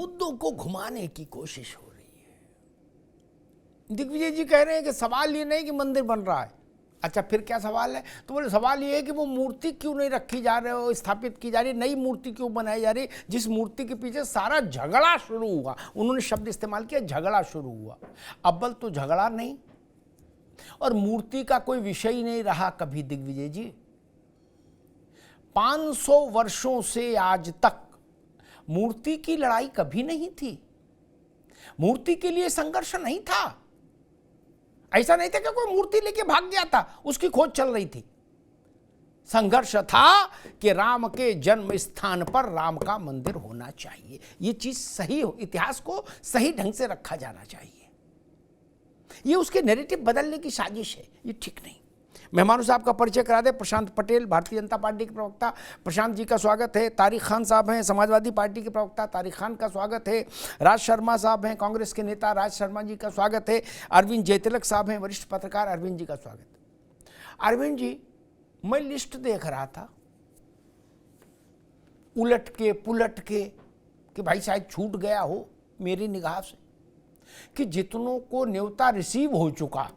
मुद्दों को घुमाने की कोशिश हो रही है। दिग्विजय जी कह रहे हैं कि सवाल ये नहीं कि मंदिर बन रहा है। अच्छा, फिर क्या सवाल है? तो बोले सवाल ये है कि वो मूर्ति क्यों नहीं रखी जा रही हो, स्थापित की जा रही, नई मूर्ति क्यों बनाई जा रही, जिस मूर्ति के पीछे सारा झगड़ा शुरू हुआ। उन्होंने शब्द इस्तेमाल किया, झगड़ा शुरू हुआ। अव्वल तो झगड़ा नहीं और मूर्ति का कोई विषय ही नहीं रहा कभी। दिग्विजय जी, 500 वर्षों से आज तक मूर्ति की लड़ाई कभी नहीं थी, मूर्ति के लिए संघर्ष नहीं था। ऐसा नहीं था कि कोई मूर्ति लेके भाग गया था, उसकी खोज चल रही थी। संघर्ष था कि राम के जन्म स्थान पर राम का मंदिर होना चाहिए। ये चीज सही हो, इतिहास को सही ढंग से रखा जाना चाहिए। ये उसके नैरेटिव बदलने की साजिश है, ये ठीक नहीं। मेहमानों से आपका परिचय करा दे। प्रशांत पटेल, भारतीय जनता पार्टी के प्रवक्ता, प्रशांत जी का स्वागत है। तारिक खान साहब हैं, समाजवादी पार्टी के प्रवक्ता, तारिक खान का स्वागत है। राज शर्मा साहब हैं, कांग्रेस के नेता, राज शर्मा जी का स्वागत है। अरविंद जयतिलक साहब हैं, वरिष्ठ पत्रकार, अरविंद जी का स्वागत है। अरविंद जी, मैं लिस्ट देख रहा था उलट के पुलट के कि भाई शायद छूट गया हो मेरी निगाह से कि जितनों को न्योता रिसीव हो चुका,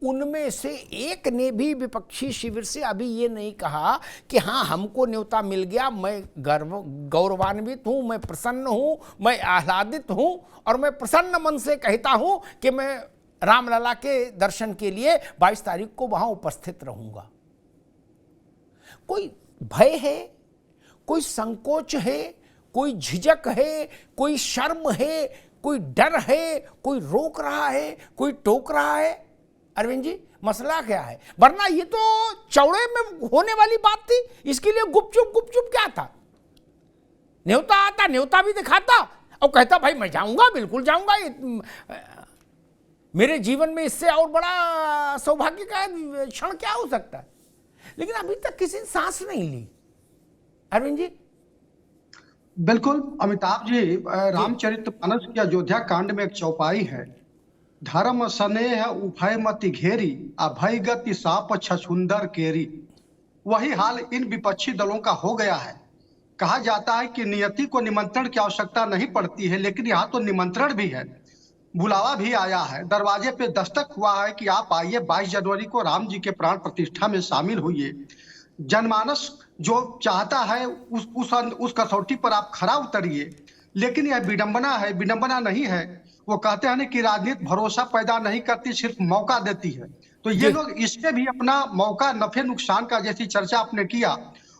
उनमें से एक ने भी विपक्षी शिविर से अभी ये नहीं कहा कि हाँ हमको न्योता मिल गया, मैं गौरवान्वित हूं, मैं प्रसन्न हूं, मैं आह्लादित हूं और मैं प्रसन्न मन से कहता हूं कि मैं रामलला के दर्शन के लिए 22 तारीख को वहां उपस्थित रहूंगा। कोई भय है, कोई संकोच है, कोई झिझक है, कोई शर्म है, कोई डर है, कोई रोक रहा है, कोई टोक रहा है? अरविंद जी, मसला क्या है? वरना ये तो चौड़े में होने वाली बात थी। इसके लिए गुपचुप क्या था? न्योता आता, न्योता भी दिखाता और कहता भाई मैं जाऊंगा, बिल्कुल जाऊंगा। मेरे जीवन में इससे और बड़ा सौभाग्य का क्षण क्या हो सकता है? लेकिन अभी तक किसी ने सांस नहीं ली। अरविंद जी, बिल्कुल अमिताभ जी, रामचरितमानस की अयोध्या कांड में एक चौपाई है, धर्म स्नेह उभय मति घेरी, अभय गति साप छछुंदर केरी। वही हाल इन विपक्षी दलों का हो गया है। कहा जाता है कि नियति को निमंत्रण की आवश्यकता नहीं पड़ती है, लेकिन यहाँ तो निमंत्रण भी है, बुलावा भी आया है, दरवाजे पे दस्तक हुआ है कि आप आइए, 22 जनवरी को राम जी के प्राण प्रतिष्ठा में शामिल होइए। जनमानस जो चाहता है उस कसौटी पर आप खरा उतरिए। लेकिन यह विडंबना है, विडंबना नहीं है। वो कहते हैं कि राजनीति भरोसा पैदा नहीं करती, सिर्फ मौका देती है। तो ये लोग इससे भी अपना मौका, नफे नुकसान का, जैसी चर्चा आपने किया,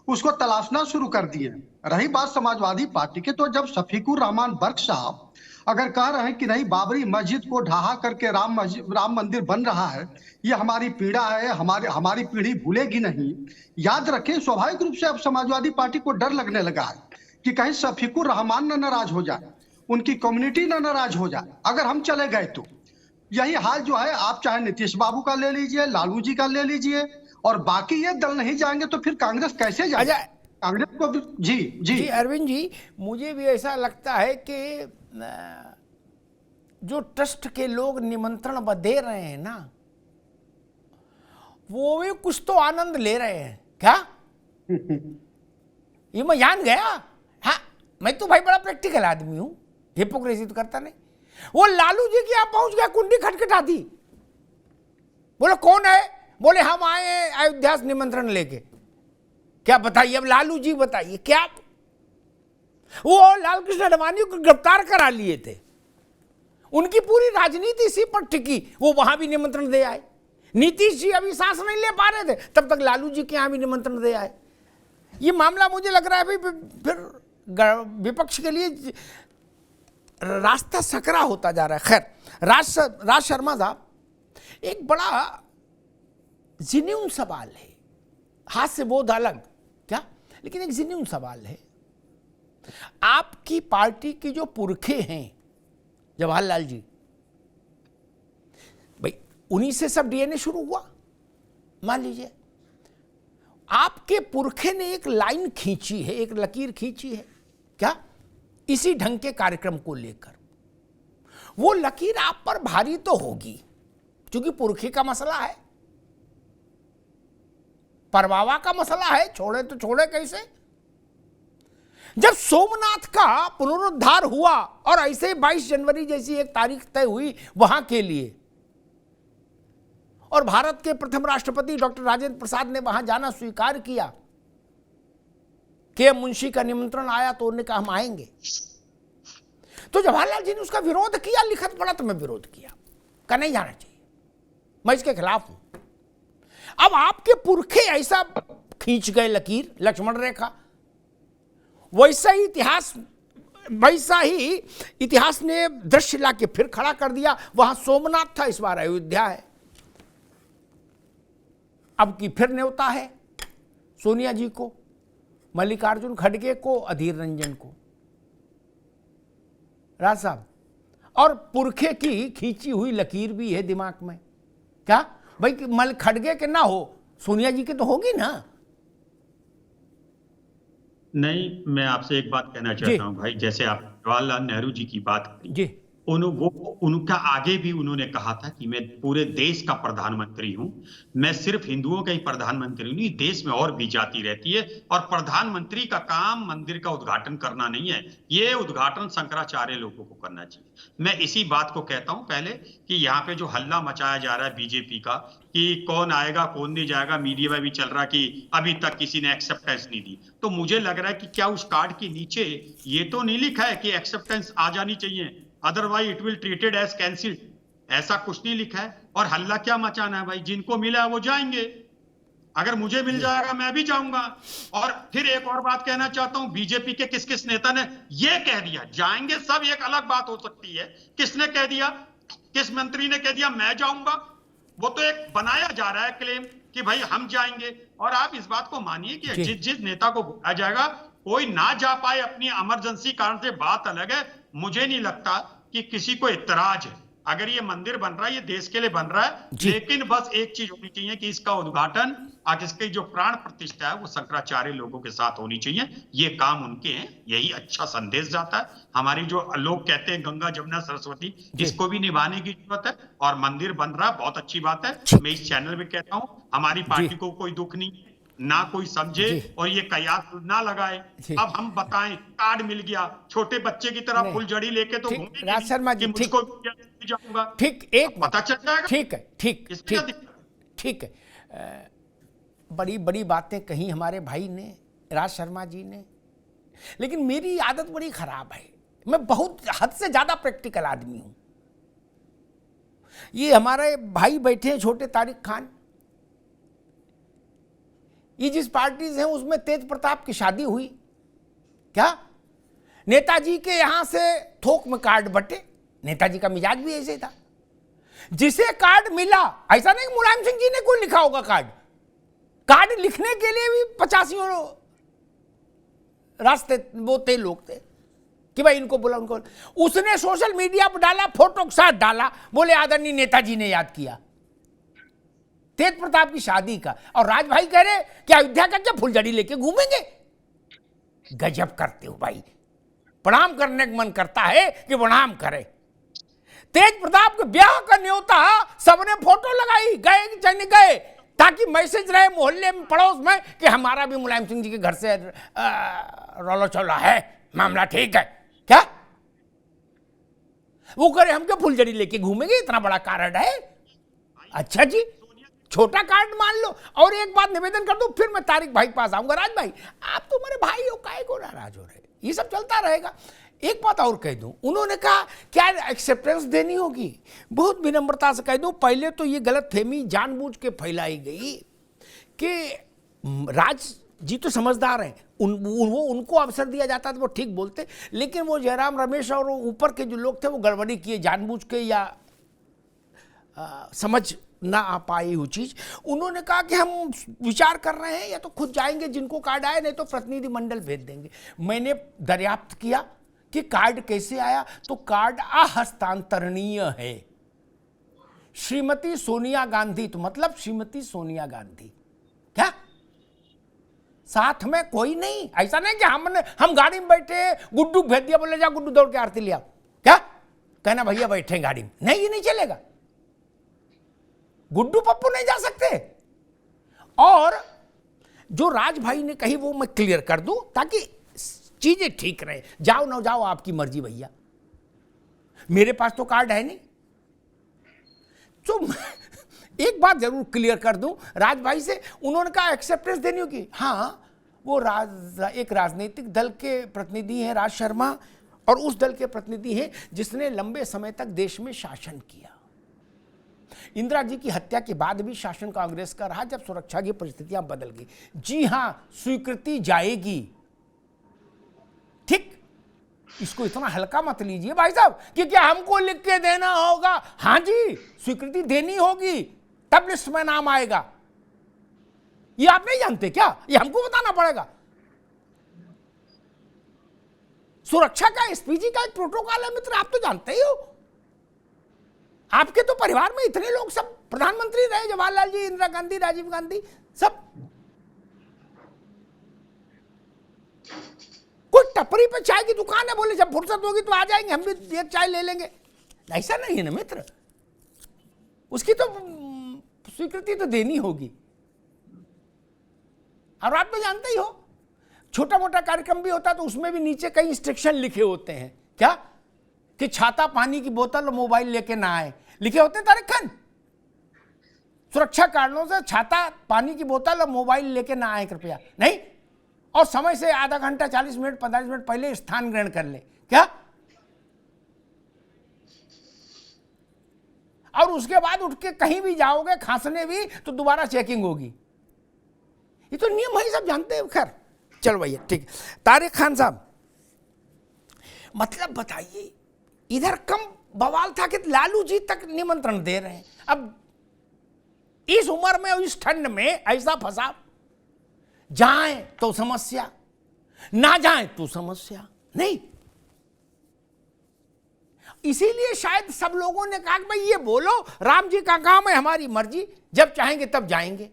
उसको तलाशना शुरू कर दिए। रही बात समाजवादी पार्टी की, तो जब शफीकुर रहमान बर्क साहब अगर कह रहे हैं कि नहीं, बाबरी मस्जिद को ढहा करके राम मंदिर बन रहा है, ये हमारी पीड़ा है, हमारी पीढ़ी भूलेगी नहीं। याद रखें, स्वाभाविक रूप से अब समाजवादी पार्टी को डर लगने लगा है कि कहीं शफीकुर रहमान न नाराज हो जाए, उनकी कम्युनिटी न नाराज हो जाए अगर हम चले गए तो। यही हाल जो है, आप चाहे नीतीश बाबू का ले लीजिए, लालू जी का ले लीजिए, और बाकी ये दल नहीं जाएंगे तो फिर कांग्रेस कैसे जाए? कांग्रेस को भी जी अरविंद जी, मुझे भी ऐसा लगता है कि जो ट्रस्ट के लोग निमंत्रण दे रहे हैं ना, वो भी कुछ तो आनंद ले रहे हैं क्या? ये मैं जान गया। हाँ, मैं तो भाई बड़ा प्रैक्टिकल आदमी हूं, हिपोक्रेसी तो करता नहीं। वो लालू जी की यहाँ पहुंच गया, कुंडी खटखटा दी, बोले कौन है? बोले हम आए हैं अयोध्या से निमंत्रण लेके। क्या बताइए अब लालू जी, बताइए क्या? वो लालकृष्ण आडवाणी को गिरफ्तार करा लिए थे, उनकी पूरी राजनीति इसी पर टिकी, वो वहां भी निमंत्रण दे आए। नीतीश जी अभी सांस नहीं ले पा रहे थे, तब तक लालू जी के यहां भी निमंत्रण दे आए। ये मामला मुझे लग रहा है भाई फिर विपक्ष के लिए रास्ता सकरा होता जा रहा है। खैर, राज शर्मा साहब, एक बड़ा जिन्यून सवाल है, हाथ से बोध अलग क्या, लेकिन एक जिन्यून सवाल है। आपकी पार्टी की जो पुरखे हैं जवाहरलाल जी, भाई उन्हीं से सब डीएनए शुरू हुआ। मान लीजिए आपके पुरखे ने एक लाइन खींची है, एक लकीर खींची है क्या, इसी ढंग के कार्यक्रम को लेकर। वो लकीर आप पर भारी तो होगी, क्योंकि पुरखे का मसला है, परवावा का मसला है, छोड़े तो छोड़े कैसे। जब सोमनाथ का पुनरुद्धार हुआ और ऐसे 22 जनवरी जैसी एक तारीख तय हुई वहां के लिए, और भारत के प्रथम राष्ट्रपति डॉक्टर राजेंद्र प्रसाद ने वहां जाना स्वीकार किया, के मुंशी का निमंत्रण आया तो उन्होंने कहा हम आएंगे। तो जवाहरलाल जी ने उसका विरोध किया, लिखत पड़ा तो मैं विरोध किया, का नहीं जाना चाहिए, मैं इसके खिलाफ हूं। अब आपके पुरखे ऐसा खींच गए लकीर, लक्ष्मण रेखा, वैसा ही इतिहास ने दृश्य लाके फिर खड़ा कर दिया। वहां सोमनाथ था, इस बार अयोध्या है। अब की फिर न्योता है सोनिया जी को, मल्लिकार्जुन खड़गे को, अधीर रंजन को, राज साहब, और पुरखे की खींची हुई लकीर भी है दिमाग में। क्या भाई, मल खड़गे के ना हो, सोनिया जी के तो होगी ना? नहीं, मैं आपसे एक बात कहना चाहता हूं भाई, जैसे आप जवाहरलाल नेहरू जी की बात करी जी, उनका आगे भी उन्होंने कहा था कि मैं पूरे देश का प्रधानमंत्री हूं, मैं सिर्फ हिंदुओं का ही प्रधानमंत्री नहीं, देश में और भी जाति रहती है, और प्रधानमंत्री का काम मंदिर का उद्घाटन करना नहीं है, ये उद्घाटन शंकराचार्य लोगों को करना चाहिए। मैं इसी बात को कहता हूं पहले कि यहाँ पे जो हल्ला मचाया जा रहा है बीजेपी का कि कौन आएगा कौन नहीं जाएगा, मीडिया में भी चल रहा कि अभी तक किसी ने एक्सेप्टेंस नहीं दी, तो मुझे लग रहा है कि क्या उस कार्ड के नीचे ये तो नहीं लिखा है कि एक्सेप्टेंस आ जानी चाहिए, otherwise it will treated as cancelled, ऐसा कुछ नहीं लिखा है। और हल्ला क्या मचाना है भाई, जिनको मिला है वो जाएंगे, अगर मुझे मिल जाएगा मैं भी जाऊंगा। और फिर एक और बात कहना चाहता हूं, बीजेपी के किस किस नेता ने ये कह दिया जाएंगे सब, एक अलग बात हो सकती है, किसने कह दिया, किस मंत्री ने कह दिया मैं जाऊंगा? वो तो एक बनाया जा रहा है क्लेम कि भाई हम जाएंगे। और आप इस बात को मानिए कि जिस जिस नेता को बुलाया जाएगा कोई ना जा पाए अपनी इमरजेंसी कारण से, बात अलग है। मुझे नहीं लगता कि किसी को इतराज है, अगर ये मंदिर बन रहा है ये देश के लिए बन रहा है, लेकिन बस एक चीज होनी चाहिए कि इसका उद्घाटन, इसकी जो प्राण प्रतिष्ठा है वो शंकराचार्य लोगों के साथ होनी चाहिए, ये काम उनके हैं, यही अच्छा संदेश जाता है। हमारी जो लोग कहते हैं गंगा जमुना सरस्वती, इसको भी निभाने की जरूरत है, और मंदिर बन रहा है बहुत अच्छी बात है। मैं इस चैनल में कहता हूं हमारी पार्टी को कोई दुख नहीं, ना कोई समझे और ये कयास ना लगाए। अब हम बताएं, कार्ड मिल गया, छोटे बच्चे की तरह फुलझड़ी लेके तो राज शर्मा जी, मुझको जाऊंगा, ठीक, एक पता चल जाएगा। ठीक है, ठीक है, बड़ी बड़ी बातें कही हमारे भाई ने, राज शर्मा जी ने, लेकिन मेरी आदत बड़ी खराब है, मैं बहुत हद से ज्यादा प्रैक्टिकल आदमी हूं। ये हमारे भाई बैठे हैं छोटे तारिक खान, ये जिस पार्टी से हैं उसमें तेज प्रताप की शादी हुई, क्या नेताजी के यहां से थोक में कार्ड बटे, नेताजी का मिजाज भी ऐसे था, जिसे कार्ड मिला, ऐसा नहीं मुलायम सिंह जी ने कोई लिखा होगा कार्ड लिखने के लिए भी 85 रास्ते वो थे लोग थे कि भाई इनको बोला उनको, उसने सोशल मीडिया पर डाला, फोटो के साथ डाला, बोले आदरणीय नेताजी ने याद किया तेज प्रताप की शादी का, और राज भाई कह रहे कि अयोध्या का क्या फुलझड़ी लेके घूमेंगे? गजब करते हो भाई, प्रणाम करने का मन करता है कि प्रणाम करे। तेज प्रताप के ब्याह का न्योता सबने फोटो लगाई, गए ताकि मैसेज रहे मोहल्ले में पड़ोस में कि हमारा भी मुलायम सिंह जी के घर से रौला चौला है, मामला ठीक है। क्या वो करे हम क्या फुलझड़ी लेके घूमेंगे, इतना बड़ा कार्ड है? अच्छा जी, छोटा कार्ड मान लो। और एक बात निवेदन कर दूं, फिर मैं तारिक भाई के पास आऊंगा। राज भाई, आप तो मेरे भाई हो, काहे को नाराज हो रहे? ये सब चलता रहेगा। एक बात और कह दूं, उन्होंने कहा क्या एक्सेप्टेंस देनी होगी, बहुत विनम्रता से कह दूं, पहले तो ये गलतफहमी जानबूझ के फैलाई गई कि राज जी तो समझदार हैं, उनको अवसर दिया जाता तो वो ठीक बोलते, लेकिन वो जयराम रमेश और ऊपर के जो लोग थे वो गड़बड़ी किए जानबूझ के, या समझ ना आ पाई वो चीज। उन्होंने कहा कि हम विचार कर रहे हैं, या तो खुद जाएंगे जिनको कार्ड आए, नहीं तो प्रतिनिधि मंडल भेज देंगे। मैंने दरियाफ्त किया कि कार्ड कैसे आया, तो कार्ड अहस्तांतरणीय है। श्रीमती सोनिया गांधी, तो मतलब श्रीमती सोनिया गांधी, क्या साथ में कोई नहीं? ऐसा नहीं कि हम गाड़ी में बैठे, गुड्डू भेज दिया, बोले जा गुड्डू दौड़ के आरती लिया, क्या कहना भैया बैठे गाड़ी में? नहीं, ये नहीं चलेगा, गुड्डू पप्पू नहीं जा सकते। और जो राज भाई ने कही वो मैं क्लियर कर दूं ताकि चीजें ठीक रहे, जाओ ना जाओ आपकी मर्जी भैया, मेरे पास तो कार्ड है नहीं। तो एक बात जरूर क्लियर कर दूं राज भाई से, उन्होंने कहा एक्सेप्टेंस देनी होगी। हाँ, वो एक राजनीतिक दल के प्रतिनिधि हैं राज शर्मा, और उस दल के प्रतिनिधि हैं जिसने लंबे समय तक देश में शासन किया। इंदिरा जी की हत्या के बाद भी शासन कांग्रेस का रहा, जब सुरक्षा की परिस्थितियां बदल गई। जी हां, स्वीकृति जाएगी, ठीक, इसको इतना हल्का मत लीजिए भाई साहब कि क्या हमको लिख के देना होगा। हां जी, स्वीकृति देनी होगी, तब लिस्ट में नाम आएगा। ये आप नहीं जानते क्या? ये हमको बताना पड़ेगा। सुरक्षा का, एसपीजी का एक प्रोटोकॉल है मित्र, आप तो जानते ही हो। आपके तो परिवार में इतने लोग सब प्रधानमंत्री रहे, जवाहरलाल जी, इंदिरा गांधी, राजीव गांधी, सब। कोई टपरी पे चाय की दुकान है, बोले जब फुर्सत होगी तो आ जाएंगे, हम भी एक चाय ले लेंगे, ऐसा नहीं है ना मित्र। उसकी तो स्वीकृति तो देनी होगी। और आप तो जानते ही हो, छोटा मोटा कार्यक्रम भी होता है तो उसमें भी नीचे कई इंस्ट्रक्शन लिखे होते हैं, क्या कि छाता, पानी की बोतल और मोबाइल लेके ना आए, लिखे होते हैं तारिक खान। सुरक्षा कारणों से छाता, पानी की बोतल और मोबाइल लेके ना आए कृपया, नहीं, और समय से आधा घंटा, 40 मिनट, 45 मिनट पहले स्थान ग्रहण कर ले, क्या। और उसके बाद उठ के कहीं भी जाओगे, खांसने भी तो दोबारा चेकिंग होगी। ये तो नियम है, सब जानते हैं। खैर चलो भैया, ठीक। तारिक खान साहब, मतलब बताइए, इधर कम बवाल था कि लालू जी तक निमंत्रण दे रहे हैं। अब इस उम्र में और इस ठंड में ऐसा फंसा, जाएं तो समस्या, ना जाएं तो समस्या नहीं। इसीलिए शायद सब लोगों ने कहा कि भाई ये बोलो, राम जी का काम है, हमारी मर्जी, जब चाहेंगे तब जाएंगे।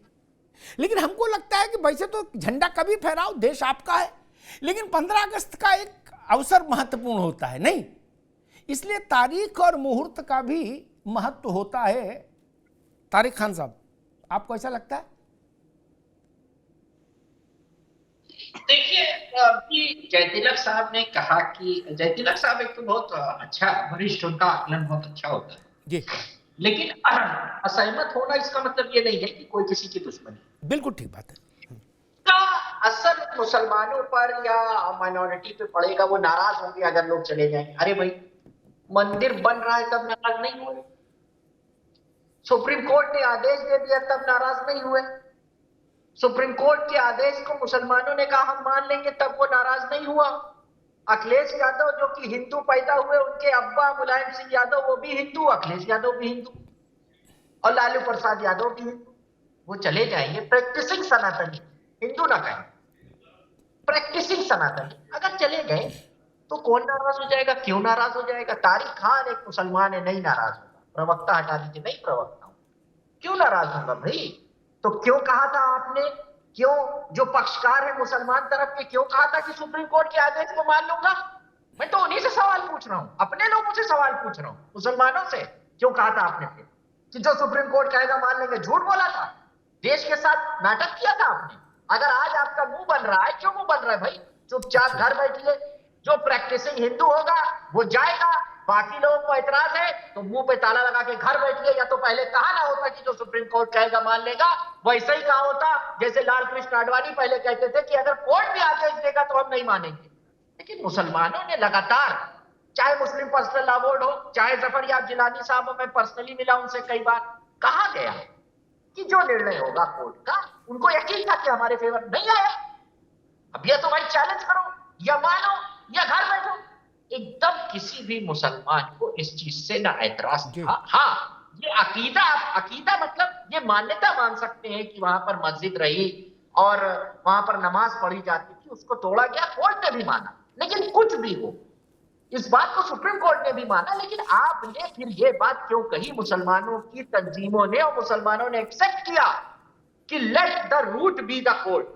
लेकिन हमको लगता है कि वैसे तो झंडा कभी फहराओ, देश आपका है, लेकिन 15 अगस्त का एक अवसर महत्वपूर्ण होता है, नहीं, इसलिए तारीख और मुहूर्त का भी महत्व होता है। तारिक खान साहब, आपको ऐसा लगता है? देखिए, अभी जयतिलक साहब ने कहा कि जयतिलक साहब एक तो बहुत अच्छा वरिष्ठ, उनका आकलन बहुत अच्छा होता है जी, लेकिन असहमत होना इसका मतलब ये नहीं है कि कोई किसी की दुश्मनी। बिल्कुल ठीक बात है। का असर मुसलमानों पर या माइनॉरिटी पे पड़ेगा, वो नाराज होंगे अगर लोग चले जाएंगे। अरे भाई, मंदिर बन रहा है तब नाराज नहीं हुए, सुप्रीम कोर्ट ने आदेश दे दिया तब नाराज नहीं हुए, सुप्रीम कोर्ट के आदेश को मुसलमानों ने कहा हम मान लेंगे तब वो नाराज नहीं हुआ। अखिलेश यादव जो कि हिंदू पैदा हुए, उनके अब्बा मुलायम सिंह यादव वो भी हिंदू, अखिलेश यादव भी हिंदू, और लालू प्रसाद यादव भी हिंदू। वो चले जाएंगे, प्रैक्टिसिंग सनातनी, हिंदू ना कहें, प्रैक्टिसिंग सनातनी अगर चले गए तो कौन नाराज हो जाएगा, क्यों नाराज हो जाएगा? तारिक खान एक मुसलमान है, नहीं नाराज होगा। प्रवक्ता हटा दीजिए, नहीं प्रवक्ता हूं, क्यों नाराज होगा भाई? तो क्यों कहा था आपने, क्यों जो पक्षकार है मुसलमान तरफ के, क्यों कहा था कि सुप्रीम कोर्ट के आदेश को मान लूंगा? मैं तो उन्हीं से सवाल पूछ रहा हूं, अपने लोगों से सवाल पूछ रहा हूं, मुसलमानों से। क्यों कहा था आपने फिर कि जो सुप्रीम कोर्ट कहेगा मान लेंगे? झूठ बोला था, देश के साथ नाटक किया था आपने। अगर आज आपका मुंह बन रहा है, क्यों मुंह बन रहा है भाई? चुपचाप घर बैठिए, जो प्रैक्टिसिंग हिंदू होगा वो जाएगा, बाकी लोगों को एतराज है तो मुंह पे ताला लगा के घर बैठिए। या तो पहले कहा ना होता कि जो सुप्रीम कोर्ट कहेगा मान लेगा, वैसे ही कहा होता जैसे लाल कृष्ण आडवाणी पहले कहते थे कि अगर कोर्ट भी आदेश देगा तो हम नहीं मानेंगे। लेकिन मुसलमानों ने लगातार, चाहे मुस्लिम पर्सनल लॉ बोर्ड हो, चाहे जफर याब जिलानी साहब, मैं पर्सनली मिला उनसे कई बार, कहा गया कि जो निर्णय होगा कोर्ट का, उनको यकीन था कि हमारे फेवर नहीं आया। अब या तो भाई चैलेंज करो, या मानो, या घर बैठो। एकदम किसी भी मुसलमान को इस चीज से ना ऐतराज था। हाँ, ये अकीदा मतलब ये मान्यता मान सकते हैं कि वहां पर मस्जिद रही और वहां पर नमाज पढ़ी जाती थी, उसको तोड़ा गया, कोर्ट ने भी माना। लेकिन कुछ भी हो, इस बात को सुप्रीम कोर्ट ने भी माना। लेकिन आपने फिर ये बात क्यों कही? मुसलमानों की तंजीमों ने और मुसलमानों ने एक्सेप्ट किया कि let the route be the court.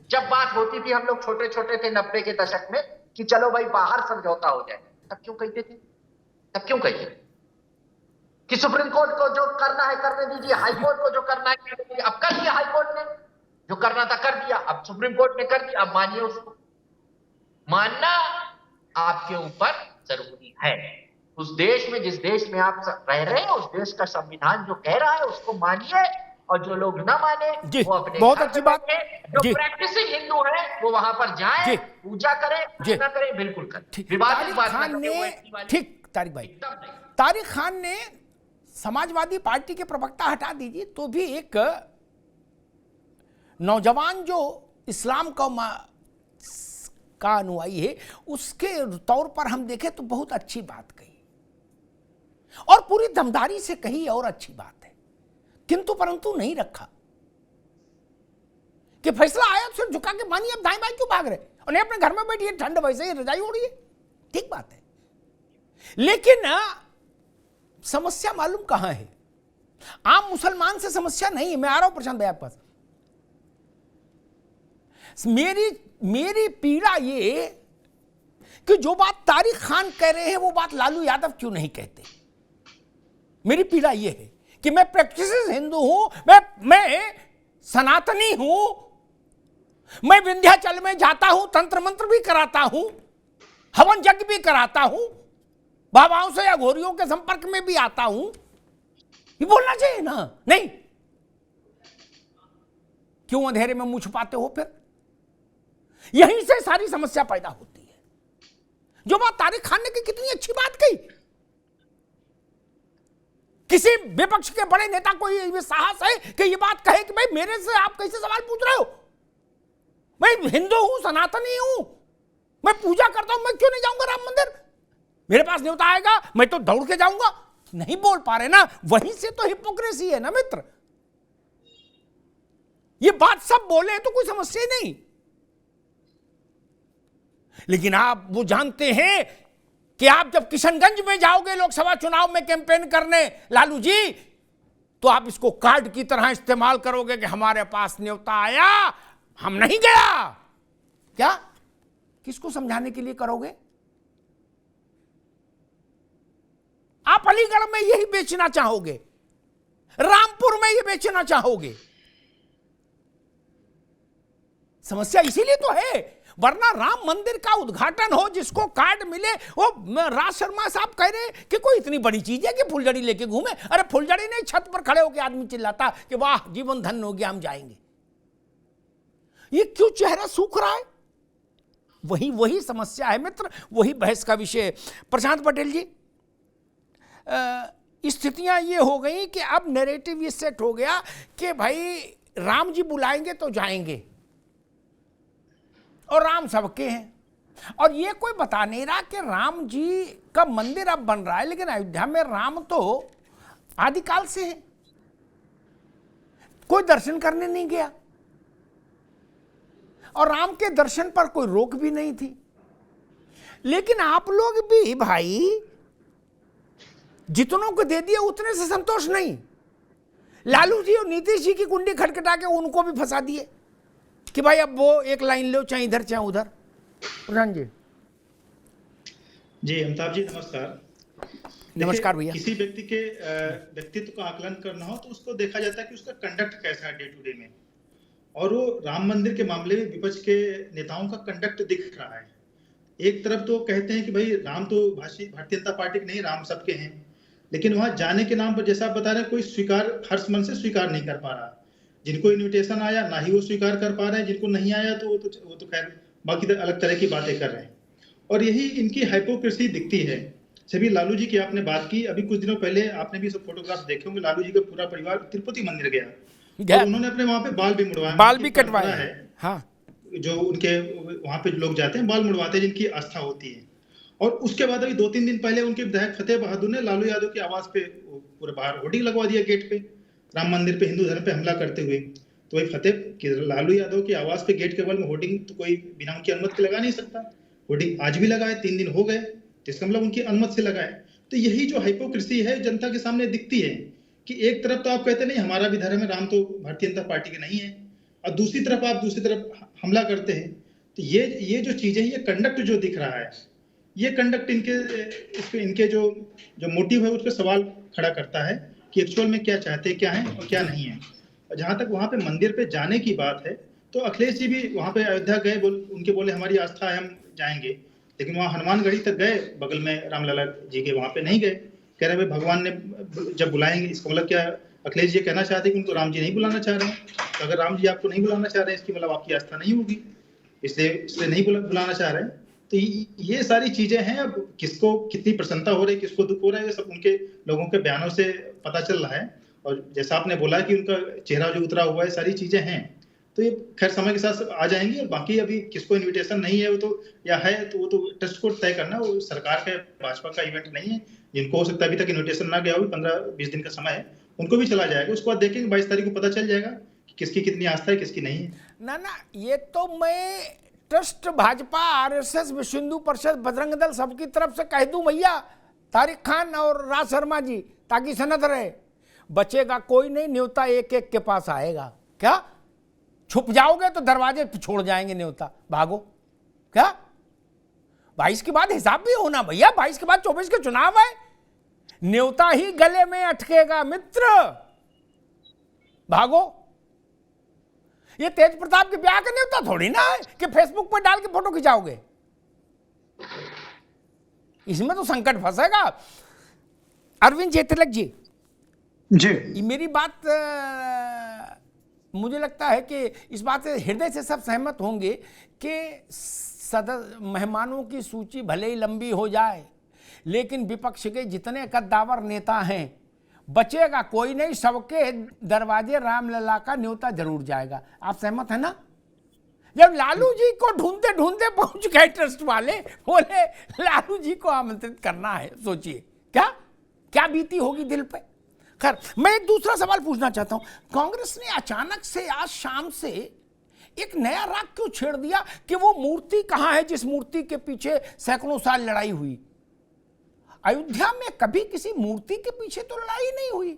जब बात होती थी, हम लोग छोटे छोटे थे 90 के दशक में, कि चलो भाई बाहर समझौता हो जाए, तब क्यों कहते थे? तब क्यों कहते थे कि सुप्रीम कोर्ट को जो करना है करने दीजिए, हाई कोर्ट को जो करना है करने दीजिए? अब कर दिया हाई कोर्ट ने, जो करना था कर दिया, अब सुप्रीम कोर्ट ने कर दिया, अब मानिए उसको। मानना आपके ऊपर जरूरी है। उस देश में, जिस देश में आप रह रहे हैं, उस देश का संविधान जो कह रहा है उसको मानिए, और जो लोग ना माने जी, वो अपने बहुत घर अच्छी में बात। बैठे। जो जी। प्रैक्टिसिंग हिंदू है वो वहां पर जाए, जी। पूजा करे, जी। ना करे, बिल्कुल करे। ठीक, विवादित तारिक बात खान ना करे, वो ने, ऐसी वाली ठीक तारिक भाई, एकदम नहीं। तारिक खान ने समाजवादी पार्टी के प्रवक्ता हटा दीजिए तो भी एक नौजवान जो इस्लाम का अनुयायी है उसके तौर पर हम देखें तो बहुत अच्छी बात कही और पूरी दमदारी से कही और अच्छी बात है, किंतु परंतु नहीं रखा कि फैसला आया तो झुका के मानिए, अब दाएं बाएं क्यों भाग रहे, और नहीं अपने घर में बैठिए, ठंड वैसे ही रजाई ओढ़िए, ठीक बात है। लेकिन समस्या मालूम कहां है? आम मुसलमान से समस्या नहीं है। मैं आ रहा हूं प्रशांत भाई आपके पास। मेरी पीड़ा ये कि जो बात तारिक खान कह रहे हैं वो बात लालू यादव क्यों नहीं कहते। मेरी पीड़ा ये है कि मैं प्रैक्टिस हिंदू हूं, मैं सनातनी हूं, मैं विंध्याचल में जाता हूं, तंत्र मंत्र भी कराता हूं, हवन यज्ञ भी कराता हूं, बाबाओं से या घोरियों के संपर्क में भी आता हूं। ये बोलना चाहिए ना? नहीं, क्यों अंधेरे में मुंह छुपाते हो? फिर यहीं से सारी समस्या पैदा होती है। जो बात तारिक खान ने की, कितनी अच्छी बात कही। किसी विपक्ष के बड़े नेता को ये साहस है कि ये बात कहे कि भाई मेरे से आप कैसे सवाल पूछ रहे हो, मैं हिंदू हूं, सनातनी हूं, मैं पूजा करता हूं, मैं क्यों नहीं जाऊंगा राम मंदिर? मेरे पास न्योता आएगा मैं तो दौड़ के जाऊंगा। नहीं बोल पा रहे ना, वहीं से तो हिपोक्रेसी है ना मित्र। ये बात सब बोले तो कोई समस्या ही नहीं, लेकिन आप वो जानते हैं कि आप जब किशनगंज में जाओगे लोकसभा चुनाव में कैंपेन करने लालू जी, तो आप इसको कार्ड की तरह इस्तेमाल करोगे कि हमारे पास न्योता आया, हम नहीं गया। क्या किसको समझाने के लिए करोगे? आप अलीगढ़ में यही बेचना चाहोगे, रामपुर में ये बेचना चाहोगे। समस्या इसीलिए तो है, वरना राम मंदिर का उद्घाटन हो, जिसको कार्ड मिले, वो राज शर्मा साहब कह रहे कि कोई इतनी बड़ी चीज है कि फुलझड़ी लेके घूमे। अरे फुलझड़ी नहीं, छत पर खड़े होकर आदमी चिल्लाता कि वाह जीवन धन्य हो गया, हम जाएंगे। ये क्यों चेहरा सूख रहा है? वही समस्या है मित्र, वही बहस का विषय है। प्रशांत पटेल जी, स्थितियां ये हो गई कि अब नैरेटिव ये सेट हो गया कि भाई राम जी बुलाएंगे तो जाएंगे, और राम सबके हैं। और ये कोई बता नहीं रहा कि राम जी का मंदिर अब बन रहा है, लेकिन अयोध्या में राम तो आदिकाल से है, कोई दर्शन करने नहीं गया, और राम के दर्शन पर कोई रोक भी नहीं थी। लेकिन आप लोग भी भाई जितनों को दे दिए उतने से संतोष नहीं। लालू जी और नीतीश जी की कुंडी खटखटा के उनको भी फंसा दिए कि भाई अब वो एक लाइन लो, चाहे इधर चाहे उधर। प्रधान जी। जी अमिताभ जी नमस्कार। नमस्कार भैया। किसी व्यक्ति के व्यक्तित्व का आकलन करना हो तो उसको देखा जाता है कि उसका कंडक्ट कैसा है डे टू डे में, और वो राम मंदिर के मामले में विपक्ष के नेताओं का कंडक्ट दिख रहा है। एक तरफ तो कहते हैं कि भाई राम तो भारतीय जनता पार्टी के नहीं, राम सबके हैं, लेकिन वहां जाने के नाम पर जैसा आप बता रहे हैं कोई स्वीकार, हर्ष मन से स्वीकार नहीं कर पा रहा। जिनको इन्विटेशन आया ना ही वो स्वीकार कर पा रहे हैं, जिनको नहीं आया तो वो तो खैर बाकी अलग तरह की बातें कर रहे हैं। और यही इनकी हाइपोक्रेसी दिखती है। सभी लालू जी की आपने बात की, अभी कुछ दिनों पहले आपने भी सब फोटोग्राफ देखे होंगे, लालू जी का पूरा परिवार तिरुपति मंदिर गया, और उन्होंने अपने वहां पे बाल भी मुड़वाए, बाल भी कटवाए है। हाँ, जो उनके वहां पे लोग जाते हैं बाल मुड़वाते हैं जिनकी आस्था होती है। और उसके बाद अभी 2-3 दिन पहले उनके विधायक फतेह बहादुर ने लालू यादव की आवाज पे पूरे बाहर होर्डिंग लगवा दिया गेट पे, राम मंदिर पे हिंदू धर्म पे हमला करते हुए। तो वही फतेह लालू यादव की आवाज पे गेट के बल में होर्डिंग तो कोई बिना उनकी अनुमति के लगा नहीं सकता। होर्डिंग आज भी लगाए, 3 दिन हो गए, इसका मतलब उनकी अनुमति से लगाए। तो यही जो हाइपोक्रेसी है जनता के सामने दिखती है कि एक तरफ तो आप कहते नहीं हमारा भी धर्म है, राम तो भारतीय जनता पार्टी के नहीं है, और दूसरी तरफ आप दूसरी तरफ हमला करते हैं। तो ये जो चीजें, ये कंडक्ट जो दिख रहा है, ये कंडक्ट इनके जो मोटिव है उस पर सवाल खड़ा करता है कि एक्चुअल में क्या चाहते हैं, क्या है और क्या नहीं है। और जहां तक वहां पे मंदिर पे जाने की बात है, तो अखिलेश जी भी वहां पे अयोध्या गए, उनके बोले हमारी आस्था है, हम जाएंगे, लेकिन वहाँ हनुमानगढ़ी तक गए, बगल में रामलला जी के वहाँ पे नहीं गए। कह रहे भाई भगवान ने जब बुलाएंगे, इसका मतलब क्या अखिलेश जी कहना चाहते हैं कि उनको राम जी नहीं बुलाना चाह रहे हैं। तो अगर राम जी आपको नहीं बुलाना चाह रहे हैं, इसकी मतलब आपकी आस्था नहीं होगी, इसलिए नहीं बुलाना चाह रहे हैं। तो ये सारी चीजें हैं। अब किसको कितनी प्रसन्नता हो रही है, किसको दुख हो रहा है, ये सब उनके लोगों के बयानों से पता चल रहा है। और जैसा आपने बोला कि उनका चेहरा जो उतरा हुआ है, सारी चीजें हैं, तो ये खैर समय के साथ आ जाएंगी। और बाकी अभी किसको इनविटेशन नहीं है वो तो, या है तो वो तो ट्रस्ट को तय करना, वो सरकार के भाजपा का इवेंट नहीं है। जिनको हो सकता है अभी तक इन्विटेशन ना गया हो, 15-20 दिन का समय है, उनको भी चला जाएगा। उसके बाद देखेंगे 22 तारीख को पता चल जाएगा कि किसकी कितनी आस्था है, किसकी नहीं है। ना ये तो मैं ट्रस्ट, भाजपा, आरएसएस, विश्व हिंदू परिषद, बजरंग दल सबकी तरफ से कह दूं भैया, तारिक खान और राज शर्मा जी, ताकि सनद रहे। बचेगा कोई नहीं, न्योता एक एक के पास आएगा। क्या छुप जाओगे तो दरवाजे छोड़ जाएंगे न्योता, भागो क्या? 22 के बाद हिसाब भी होना भैया, 22 के बाद 24 के चुनाव है, न्योता ही गले में अटकेगा मित्र, भागो। ये तेज प्रताप के ब्याह का न्योता थोड़ी ना है कि फेसबुक पर डाल के फोटो खिंचाओगे। इसमें तो संकट फंसेगा। अरविंद जयतिलक जी, मेरी बात मुझे लगता है कि इस बात से हृदय से सब सहमत होंगे कि मेहमानों की सूची भले ही लंबी हो जाए, लेकिन विपक्ष के जितने कद्दावर नेता हैं, बचेगा कोई नहीं, सबके दरवाजे रामलला का न्योता जरूर जाएगा। आप सहमत है ना? जब लालू जी को ढूंढते ढूंढते पहुंच गए ट्रस्ट वाले, बोले लालू जी को आमंत्रित करना है, सोचिए क्या क्या बीती होगी दिल पे। खैर, मैं एक दूसरा सवाल पूछना चाहता हूं। कांग्रेस ने अचानक से आज शाम से एक नया राग क्यों छेड़ दिया कि वो मूर्ति कहां है जिस मूर्ति के पीछे सैकड़ों साल लड़ाई हुई? अयोध्या में कभी किसी मूर्ति के पीछे तो लड़ाई नहीं हुई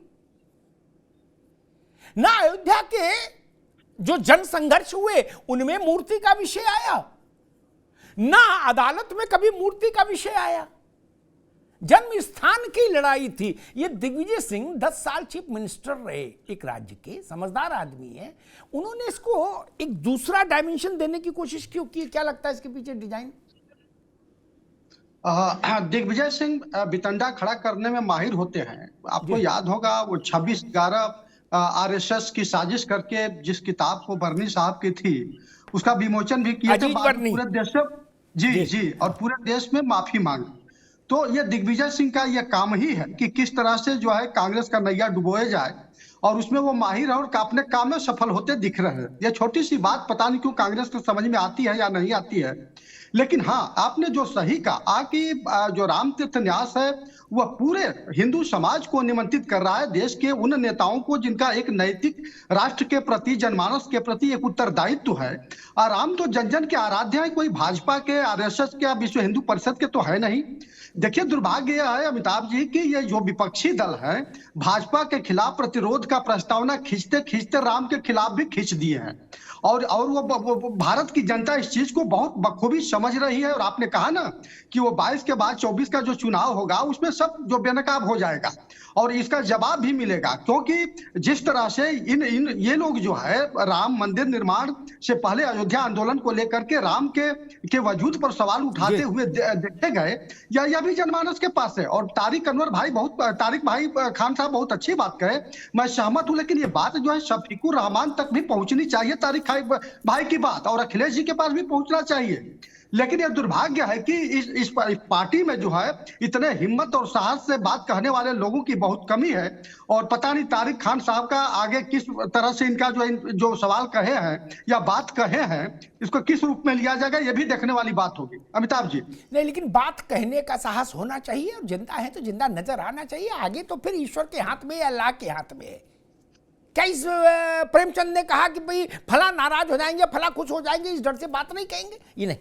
ना। अयोध्या के जो जन संघर्ष हुए उनमें मूर्ति का विषय आया ना, अदालत में कभी मूर्ति का विषय आया। जन्म स्थान की लड़ाई थी। ये दिग्विजय सिंह 10 साल चीफ मिनिस्टर रहे एक राज्य के, समझदार आदमी है, उन्होंने इसको एक दूसरा डायमेंशन देने की कोशिश क्यों की? क्या लगता है इसके पीछे डिजाइन? दिग्विजय सिंह बितंडा खड़ा करने में माहिर होते हैं। आपको याद होगा वो 26/11 आरएसएस की साजिश करके जिस किताब को बर्नी साहब की थी, उसका विमोचन भी किया था पूरे देश से। जी, और पूरे देश में माफी मांगी। तो ये दिग्विजय सिंह का ये काम ही है कि किस तरह से जो है कांग्रेस का नैया डुबोया जाए, और उसमें वो माहिर है और अपने काम में सफल होते दिख रहे हैं। ये छोटी सी बात पता नहीं क्यों कांग्रेस को समझ में आती है या नहीं आती है, लेकिन हाँ, आपने जो सही कहा कि जो रामतीर्थ न्यास है वह पूरे हिंदू समाज को निमंत्रित कर रहा है, देश के उन नेताओं को जिनका एक नैतिक राष्ट्र के प्रति, जनमानस के प्रति एक उत्तरदायित्व है। और राम तो जन जन के आराध्य है, कोई भाजपा के, आरएसएस के, विश्व हिंदू परिषद के तो है नहीं। देखिए, दुर्भाग्य यह है अमिताभ जी कि ये जो विपक्षी दल है, भाजपा के खिलाफ प्रतिरोध का प्रस्तावना खींचते खींचते राम के खिलाफ भी खींच दिए हैं। और वो भारत की जनता इस चीज को बहुत बखूबी समझ रही है। और आपने कहा ना कि वो 22 के बाद 24 का जो चुनाव होगा उसमें सब जो बेनकाब हो जाएगा, और इसका जवाब भी मिलेगा। क्योंकि जिस तरह से ये लोग जो है राम मंदिर निर्माण से पहले अयोध्या आंदोलन को लेकर के राम के वजूद पर सवाल उठाते हुए देखे गए, यह भी जनमानस के पास है। और तारिक भाई खान साहब बहुत अच्छी बात कहे, मैं सहमत हूं, लेकिन ये बात जो है शफीकुर रहमान तक भी पहुंचनी चाहिए, तारिक भाई की बात, और अखिलेश जी के पास भी पहुंचना चाहिए। लेकिन यह दुर्भाग्य है कि इस पार्टी में जो है इतने हिम्मत और साहस से बात कहने वाले लोगों की बहुत कमी है। और पता नहीं तारिक खान साहब का आगे किस तरह से इनका जो सवाल कहे हैं या बात कहे हैं, इसको किस रूप में लिया जाएगा, यह भी देखने वाली बात होगी। अमिताभ जी, नहीं, लेकिन बात कहने का साहस होना चाहिए, और जिंदा है तो जिंदा नजर आना चाहिए। आगे तो फिर ईश्वर के हाथ में या अल्लाह के हाथ में है। क्या इस प्रेमचंद ने कहा कि भाई फला नाराज हो जाएंगे, फला खुश हो जाएंगे, इस डर से बात नहीं कहेंगे? ये नहीं,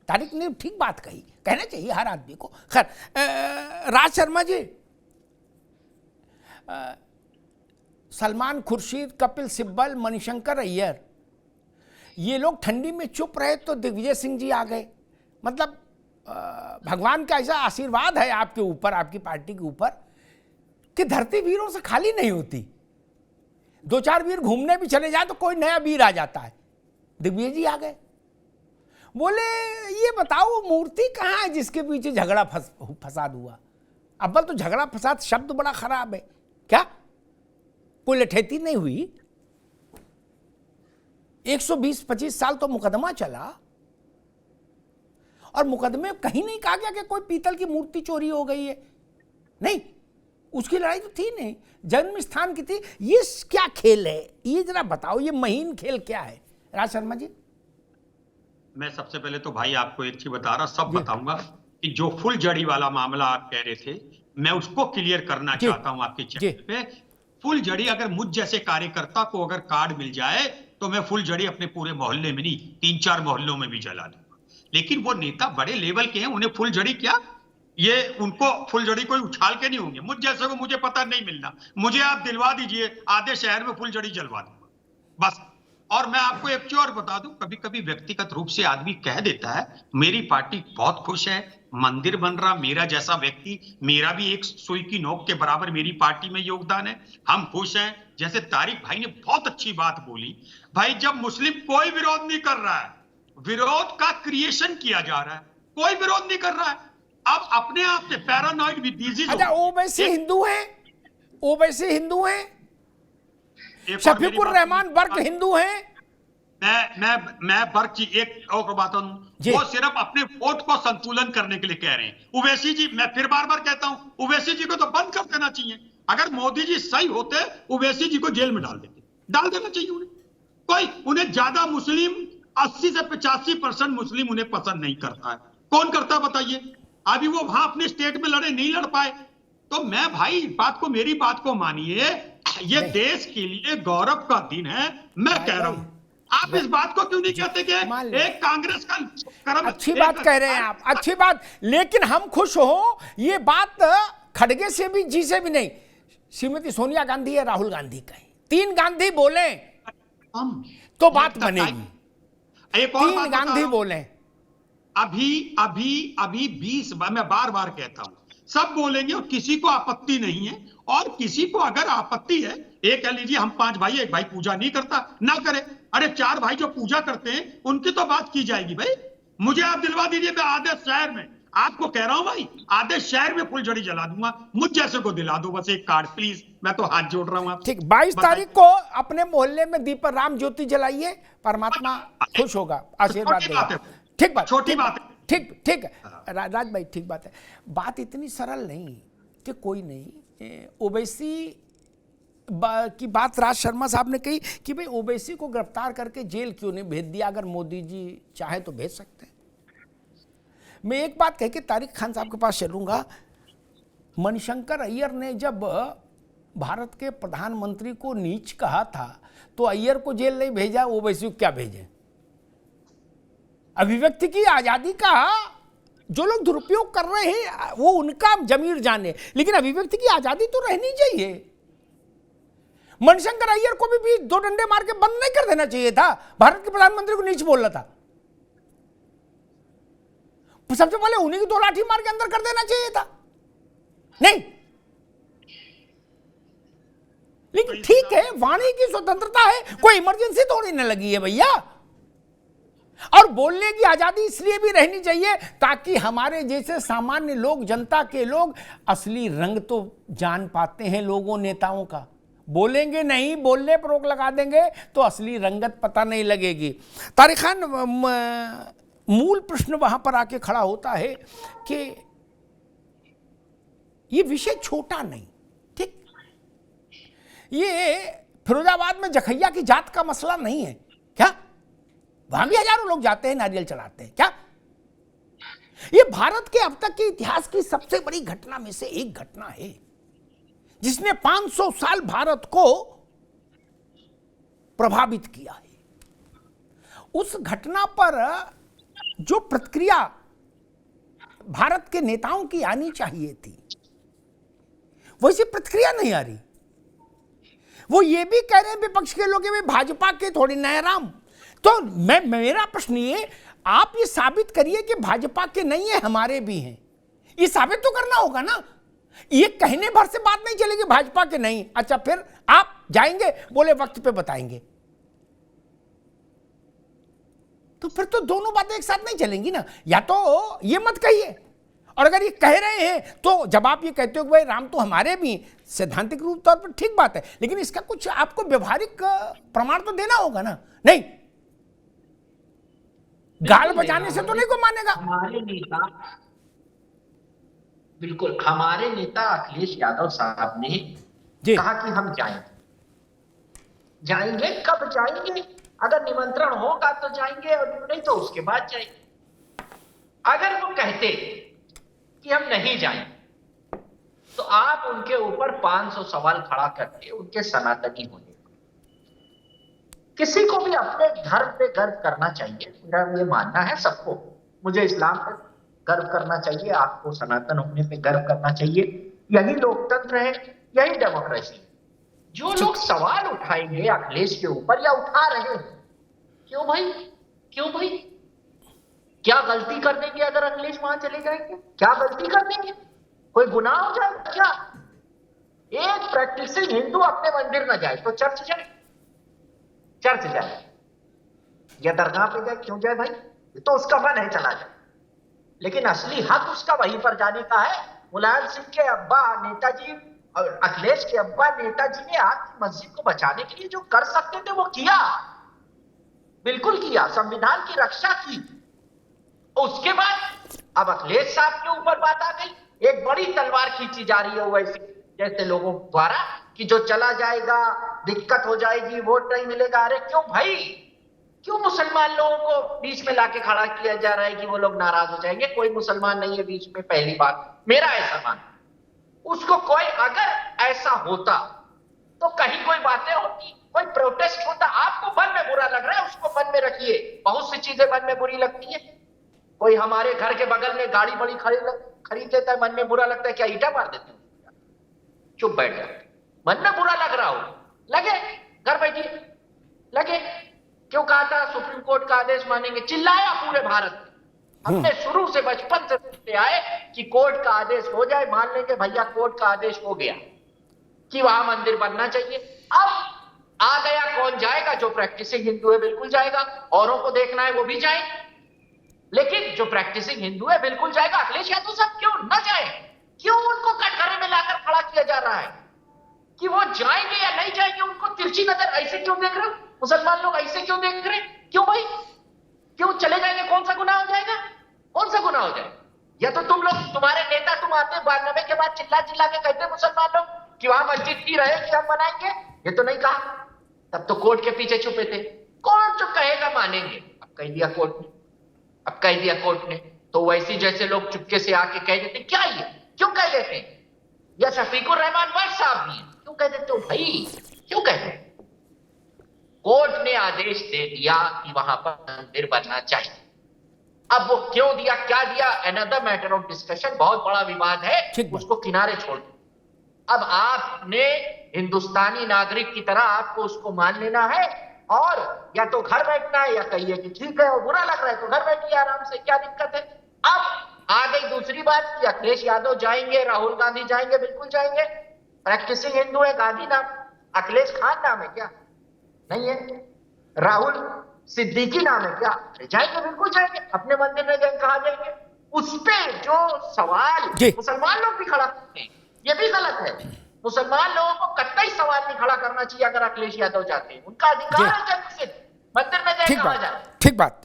तारिक ने ठीक बात कही, कहना चाहिए हर आदमी को। खैर, राज शर्मा जी, सलमान खुर्शीद, कपिल सिब्बल, मणिशंकर अय्यर, ये लोग ठंडी में चुप रहे तो दिग्विजय सिंह जी आ गए। मतलब भगवान का ऐसा आशीर्वाद है आपके ऊपर, आपकी पार्टी के ऊपर, कि धरती वीरों से खाली नहीं होती। 2-4 वीर घूमने भी चले जाए तो कोई नया वीर आ जाता है। दिग्विजय जी आ गए। बोले ये बताओ वो मूर्ति कहाँ है जिसके पीछे झगड़ा फसाद हुआ? अव्वल तो झगड़ा फसाद शब्द बड़ा खराब है, क्या कोई लठैती नहीं हुई? 120-25 साल तो मुकदमा चला और मुकदमे में कहीं नहीं कहा गया कि कोई पीतल की मूर्ति चोरी हो गई है, नहीं, उसकी लड़ाई तो थी नहीं, जन्म स्थान की थी। ये क्या खेल है, ये जरा बताओ, ये महीन खेल क्या है? राज शर्मा जी, मैं सबसे पहले तो भाई आपको एक चीज बता रहा, सब बताऊंगा कि जो फुलझड़ी वाला मामला आप कह रहे थे, मैं उसको क्लियर करना चाहता हूं आपके चैनल पे। फुलझड़ी, अगर मुझ जैसे कार्यकर्ता को अगर कार्ड मिल जाए तो मैं फुलझड़ी अपने पूरे मोहल्ले में नहीं, 3-4 मोहल्लों में भी जला दूंगा। लेकिन वो नेता बड़े लेवल के हैं, उन्हें फुलझड़ी क्या, ये उनको फुलझड़ी कोई उछाल के नहीं होंगे। मुझ जैसे को मुझे पता नहीं मिलना, मुझे आप दिलवा दीजिए, आधे शहर में फुलझड़ी जलवा दूंगा बस। और मैं आपको एक चीज और बता दूं, कभी कभी व्यक्तिगत रूप से आदमी कह देता है मेरी पार्टी बहुत खुश है, मंदिर बन रहा, मेरा जैसा व्यक्ति, मेरा भी एक सुई की नोक के बराबर मेरी पार्टी में योगदान है, हम खुश हैं। जैसे तारिक भाई ने बहुत अच्छी बात बोली, भाई जब मुस्लिम कोई विरोध नहीं कर रहा है, विरोध का क्रिएशन किया जा रहा है, कोई विरोध नहीं कर रहा है, अब अपने आप से पैरानॉइड डिजीज। अच्छा ओवैसी हिंदू हैं, ओवैसी हिंदू हैं, शफीकुर रहमान वर्ग हिंदू हैं। मैं वर्ग जी एक और बात हूं, वो सिर्फ अपने वोट को संतुलन करने के लिए कह रहे हैं। उवैसी जी, मैं फिर बार बार कहता हूं, उवैसी जी को तो बंद कर देना चाहिए। अगर मोदी जी सही होते, उवैसी जी को जेल में डाल देना चाहिए उन्हें। कोई उन्हें ज्यादा मुस्लिम 80 से 85% मुस्लिम उन्हें पसंद नहीं करता है। कौन करता है बताइए? अभी वो वहां अपने स्टेट में लड़े, नहीं लड़ पाए। तो मैं भाई मेरी बात को मानिए, ये देश के लिए गौरव का दिन है। मैं कह रहा हूं, आप इस बात को क्यों नहीं कहते कि एक कांग्रेस का कर्म? अच्छी बात कह रहे हैं आप, अच्छी बात, लेकिन हम खुश हो, ये बात खड़गे से भी, जी से भी नहीं, श्रीमती सोनिया गांधी या राहुल गांधी कहें, 3 गांधी बोले तो बात बनेगी। एक और 3 गांधी बोले, अभी 20, मैं बार बार कहता हूं, सब बोलेंगे और किसी को आपत्ति नहीं है। और किसी को अगर आपत्ति है, एक कह लीजिए हम 5 भाई, एक भाई पूजा नहीं करता, ना करे, अरे 4 भाई जो पूजा करते हैं उनकी तो बात की जाएगी। भाई मुझे आप दिलवा दीजिए, मैं आधे शहर में, आपको कह रहा हूं भाई, आधे शहर में फुलझड़ी जला दूंगा, मुझ जैसे को दिला दो बस एक कार्ड प्लीज, मैं तो हाथ जोड़ रहा हूं आपसे। ठीक, 22 तारीख को अपने मोहल्ले में दीप राम ज्योति जलाइए, परमात्मा खुश होगा, आशीर्वाद देगा। ठीक बात, छोटी बात है, ठीक राज भाई, ठीक बात है। बात इतनी सरल नहीं कि कोई नहीं, ओवैसी की बात राज शर्मा साहब ने कही कि भाई ओवैसी को गिरफ्तार करके जेल क्यों नहीं भेज दिया, अगर मोदी जी चाहे तो भेज सकते हैं। मैं एक बात कह के तारिक खान साहब के पास चलूंगा। मणिशंकर अय्यर ने जब भारत के प्रधानमंत्री को नीच कहा था तो अय्यर को जेल नहीं भेजा, ओवैसी को क्या भेजे? अभिव्यक्ति की आजादी का जो लोग दुरुपयोग कर रहे हैं वो उनका जमीर जाने, लेकिन अभिव्यक्ति की आजादी तो रहनी चाहिए। मणिशंकर अय्यर को भी 2 डंडे मार के बंद नहीं कर देना चाहिए था? भारत के प्रधानमंत्री को नीच बोल रहा था, सबसे पहले उन्हीं की 2 लाठी मार के अंदर कर देना चाहिए था। नहीं, लेकिन ठीक है, वाणी की स्वतंत्रता है, कोई इमरजेंसी थोड़ी न लगी है भैया। और बोलने की आजादी इसलिए भी रहनी चाहिए ताकि हमारे जैसे सामान्य लोग, जनता के लोग असली रंग तो जान पाते हैं लोगों, नेताओं का। बोलेंगे नहीं, बोलने पर रोक लगा देंगे तो असली रंगत पता नहीं लगेगी। तारिक खान, मूल प्रश्न वहां पर आके खड़ा होता है कि ये विषय छोटा नहीं, ठीक, ये फिरोजाबाद में जखैया की जात का मसला नहीं है क्या? वहां भी हजारों लोग जाते हैं, नारियल चढ़ाते हैं क्या? ये भारत के अब तक के इतिहास की सबसे बड़ी घटना में से एक घटना है जिसने 500 साल भारत को प्रभावित किया है। उस घटना पर जो प्रतिक्रिया भारत के नेताओं की आनी चाहिए थी, वैसी प्रतिक्रिया नहीं आ रही। वो ये भी कह रहे हैं विपक्ष के लोग, भाजपा के थोड़ी नए राम। तो मेरा प्रश्न ये, आप ये साबित करिए कि भाजपा के नहीं है, हमारे भी हैं। ये साबित तो करना होगा ना, ये कहने भर से बात नहीं चलेगी भाजपा के नहीं। अच्छा, फिर आप जाएंगे, बोले वक्त पे बताएंगे। तो फिर तो दोनों बातें एक साथ नहीं चलेंगी ना। या तो ये मत कहिए, और अगर ये कह रहे हैं तो जब आप ये कहते हो कि भाई राम तो हमारे भी, सैद्धांतिक रूप तौर पर ठीक बात है, लेकिन इसका कुछ आपको व्यवहारिक प्रमाण तो देना होगा ना। नहीं, गाल बजाने से तो नहीं को मानेगा। हमारे नेता, बिल्कुल हमारे नेता अखिलेश यादव साहब ने जी। कहा कि हम जाएंगे। कब जाएंगे? अगर निमंत्रण होगा तो जाएंगे, और नहीं तो उसके बाद जाएंगे। अगर वो कहते कि हम नहीं जाएंगे तो आप उनके ऊपर 500 सवाल खड़ा करते उनके सनातनी होने। किसी को भी अपने धर्म पे गर्व करना चाहिए, मेरा ये मानना है सबको। मुझे इस्लाम पे गर्व करना चाहिए, आपको सनातन होने पे गर्व करना चाहिए। यही लोकतंत्र है, यही डेमोक्रेसी है। जो लोग सवाल उठाएंगे अखिलेश के ऊपर या उठा रहे हैं, क्यों भाई क्या गलती कर देंगे अगर अखिलेश वहां चले जाएंगे? क्या गलती कर देंगे? कोई गुनाह हो जाएगा क्या? एक प्रैक्टिसिंग हिंदू अपने मंदिर में जाए तो चर्च जाए या दरगाह पे जाए, क्यों जाए भाई? तो उसका मन है, चला जाए। लेकिन असली हक उसका वहीं पर जाने का है। मुलायम सिंह के अब्बा नेताजी और अखिलेश के अब्बा नेताजी ने आपकी मस्जिद को बचाने के लिए जो कर सकते थे वो किया, बिल्कुल किया, संविधान की रक्षा की। उसके बाद अब अखिलेश साहब के ऊपर बात आ गई, एक बड़ी तलवार खींची जा रही है वैसे जैसे लोगों द्वारा कि जो चला जाएगा दिक्कत हो जाएगी, वोट नहीं मिलेगा। अरे क्यों भाई, क्यों मुसलमान लोगों को बीच में लाके खड़ा किया जा रहा है कि वो लोग नाराज हो जाएंगे? कोई मुसलमान नहीं है बीच में, पहली बात मेरा ऐसा मानना। उसको कोई अगर ऐसा होता तो कहीं कोई बातें होती, कोई प्रोटेस्ट होता। आपको मन में बुरा लग रहा है, उसको मन में रखिए। बहुत सी चीजें मन में बुरी लगती है। कोई हमारे घर के बगल में गाड़ी बड़ी खरीद लेता है, मन में बुरा लगता है, क्या ईटा मार देते हैं? चुप बैठ जाते। मन में बुरा लग रहा हो, लगे घर बैठिए, लगे। क्यों कहा था सुप्रीम कोर्ट का आदेश मानेंगे? चिल्लाया पूरे भारत में। हमने शुरू से बचपन से सुनते आए कि कोर्ट का आदेश हो जाए मान लेंगे। भैया कोर्ट का आदेश हो गया कि वहां मंदिर बनना चाहिए। अब आ गया, कौन जाएगा? जो प्रैक्टिसिंग हिंदू है बिल्कुल जाएगा, औरों को देखना है वो भी जाए। लेकिन जो प्रैक्टिसिंग हिंदू है बिल्कुल जाएगा। अखिलेश यादव साहब क्यों न जाए? क्यों उनको कटघरे में लाकर खड़ा किया जा रहा है कि वो जाएंगे या नहीं जाएंगे? उनको तिरछी नजर ऐसे क्यों देख रहे हो? मुसलमान लोग ऐसे क्यों देख रहे? क्यों भाई? क्यों चले जाएंगे? कौन सा गुनाह हो जाएगा? कौन सा गुनाह हो जाएगा? या तो तुम लोग, तुम्हारे नेता, तुम आते 92 के बाद चिल्ला चिल्ला के कहते मुसलमान लोग कि वहां मस्जिद की रहे कि हम बनाएंगे, ये तो नहीं कहा। तब तो कोर्ट के पीछे छुपे थे। कोर्ट जो कहेगा मानेंगे। अब कह दिया कोर्ट ने, अब कह दिया कोर्ट ने, तो वैसी जैसे लोग चुपके से आके कह देते क्या ये, क्यों कह देते? या शफीकुर रहमान वर्ष साहब भी क्यों कह देते हो भाई? क्यों कहते? कोर्ट ने आदेश दे दिया कि वहां पर मंदिर बनना चाहिए। अब वो क्यों दिया, क्या दिया, अनदर मैटर ऑफ डिस्कशन, बहुत बड़ा विवाद है, उसको किनारे छोड़ दो। अब आपने हिंदुस्तानी नागरिक की तरह आपको उसको मान लेना है, और या तो घर बैठना है या कहिए कि ठीक है, और बुरा लग रहा है तो घर बैठिए आराम से, क्या दिक्कत है? अब आ गई दूसरी बात कि अखिलेश यादव जाएंगे, राहुल गांधी जाएंगे, बिल्कुल जाएंगे। प्रैक्टिसिंग हिंदू है, गांधी नाम, अखिलेश खान नाम है क्या? नहीं है। राहुल सिद्दीकी नाम है क्या? जाएंगे, बिल्कुल जाएंगे। अपने मंदिर में जाएंगे, कहां जाएंगे? उस पे जो सवाल मुसलमान लोग भी खड़ा करते हैं, ये भी गलत है। मुसलमान लोगों को कतई सवाल नहीं खड़ा करना चाहिए अगर अखिलेश यादव चाहते हैं। उनका अधिकार है जन्मसिद्ध, मंदिर में जाए, कहां जाए। ठीक बात।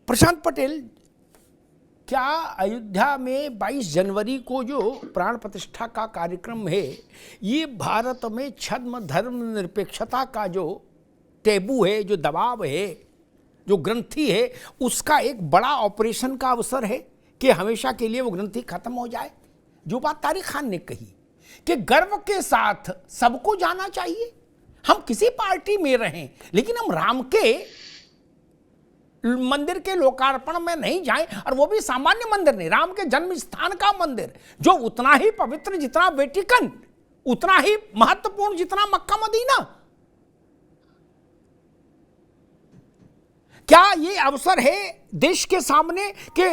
प्रशांत पटेल, क्या अयोध्या में 22 जनवरी को जो प्राण प्रतिष्ठा का कार्यक्रम है, ये भारत में छद्म धर्मनिरपेक्षता का जो टेबू है, जो दबाव है, जो ग्रंथि है, उसका एक बड़ा ऑपरेशन का अवसर है कि हमेशा के लिए वो ग्रंथि खत्म हो जाए? जो बात तारिक खान ने कही कि गर्व के साथ सबको जाना चाहिए, हम किसी पार्टी में रहें लेकिन हम राम के मंदिर के लोकार्पण में नहीं जाएं, और वो भी सामान्य मंदिर नहीं, राम के जन्म स्थान का मंदिर, जो उतना ही पवित्र जितना वेटिकन, उतना ही महत्वपूर्ण जितना मक्का मदीना। क्या ये अवसर है देश के सामने कि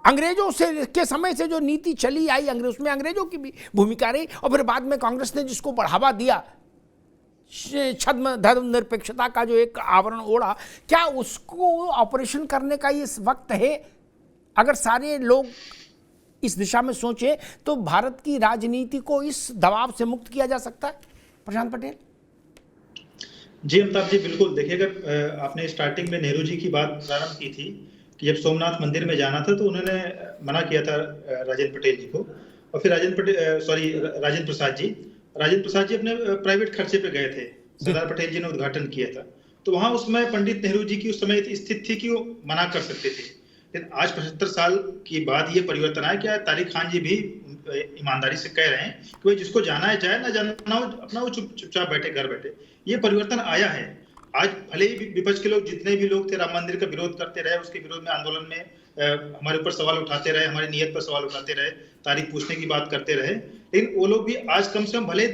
अंग्रेजों से के समय से जो नीति चली आई, उसमें अंग्रेजों की भी भूमिका रही, और फिर बाद में कांग्रेस ने जिसको बढ़ावा दिया, छद्म धर्मनिरपेक्षता का जो एक आवरण ओढ़ा, क्या उसको ऑपरेशन करने का ये वक्त है? अगर सारे लोग इस दिशा में सोचें तो भारत की राजनीति को इस दबाव से मुक्त किया जा सकता है। प्रशांत पटेल जी, अमिताभ जी, बिल्कुल। देखिए, अगर आपने स्टार्टिंग में नेहरू जी की बात प्रारंभ की थी कि जब सोमनाथ मंदिर में जाना था तो उन्होंने मना किया था राजेंद्र पटेल जी को, और फिर राजेंद्र प्रसाद जी अपने प्राइवेट खर्चे पे गए थे, सरदार पटेल जी ने उद्घाटन किया था। तो वहां उस समय पंडित नेहरू जी की उस समय स्थिति थी कि वो मना कर सकते थे। लेकिन आज 75 साल की बाद ये परिवर्तन आया कि तारिक खान जी भी ईमानदारी से कह रहे हैं कि भाई जिसको जाना है जाए, ना जाना हो अपना वो चुपचाप बैठे, घर बैठे। ये परिवर्तन आया है। आज भले ही विपक्ष के लोग जितने भी लोग थे राम मंदिर का विरोध करते रहे, उसके विरोध में आंदोलन में हमारे ऊपर सवाल उठाते रहे, हमारी नीयत पर सवाल उठाते रहे, तारीख पूछने की बात करते रहे, लेकिन वो लोग भी आज कम से कम भले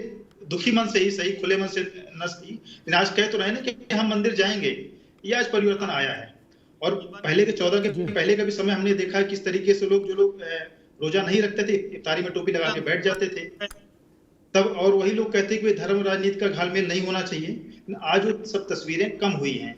दुखी मन से ही सही, खुले मन से न सही, लेकिन आज कह तो रहे ना कि हम मंदिर जाएंगे। ये आज परिवर्तन आया है। और पहले के 14 के पहले का भी समय हमने देखा किस तरीके से जो लोग रोजा नहीं रखते थे, इफ्तारी में टोपी लगा के बैठ जाते थे तब, और वही लोग कहते कि धर्म राजनीति का घालमेल नहीं होना चाहिए। आज वो सब तस्वीरें कम हुई हैं।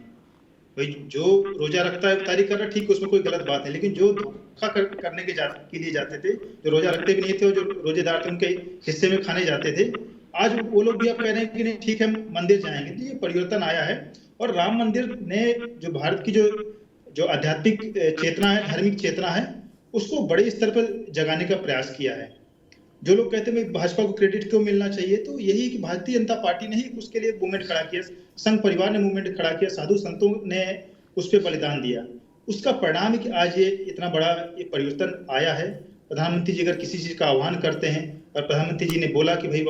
भाई जो रोजा रखता है, इफ्तारी कर रहा है, ठीक है, उसमें कोई गलत बात है, लेकिन जो धोखा करने के लिए जाते थे, जो रोजा रखते भी नहीं थे और जो रोजेदार थे उनके हिस्से में खाने जाते थे, आज वो लोग भी अब कह रहे हैं कि नहीं ठीक है मंदिर जाएंगे। तो ये परिवर्तन आया है। और राम मंदिर ने जो भारत की जो आध्यात्मिक चेतना है, धार्मिक चेतना है, उसको बड़े स्तर पर जगाने का प्रयास किया है। जो लोग कहते हैं भाजपा को क्रेडिट क्यों मिलना चाहिए, तो यही कि भारतीय जनता पार्टी ने ही उसके लिए मूवमेंट खड़ा किया, संघ परिवार ने मूवमेंट खड़ा किया, साधु संतों ने उस पर बलिदान दिया। उसका परिणाम है कि आज ये इतना बड़ा ये परिवर्तन आया है। प्रधानमंत्री जी अगर किसी चीज का आह्वान करते हैं और प्रधानमंत्री जी ने बोला कि भाई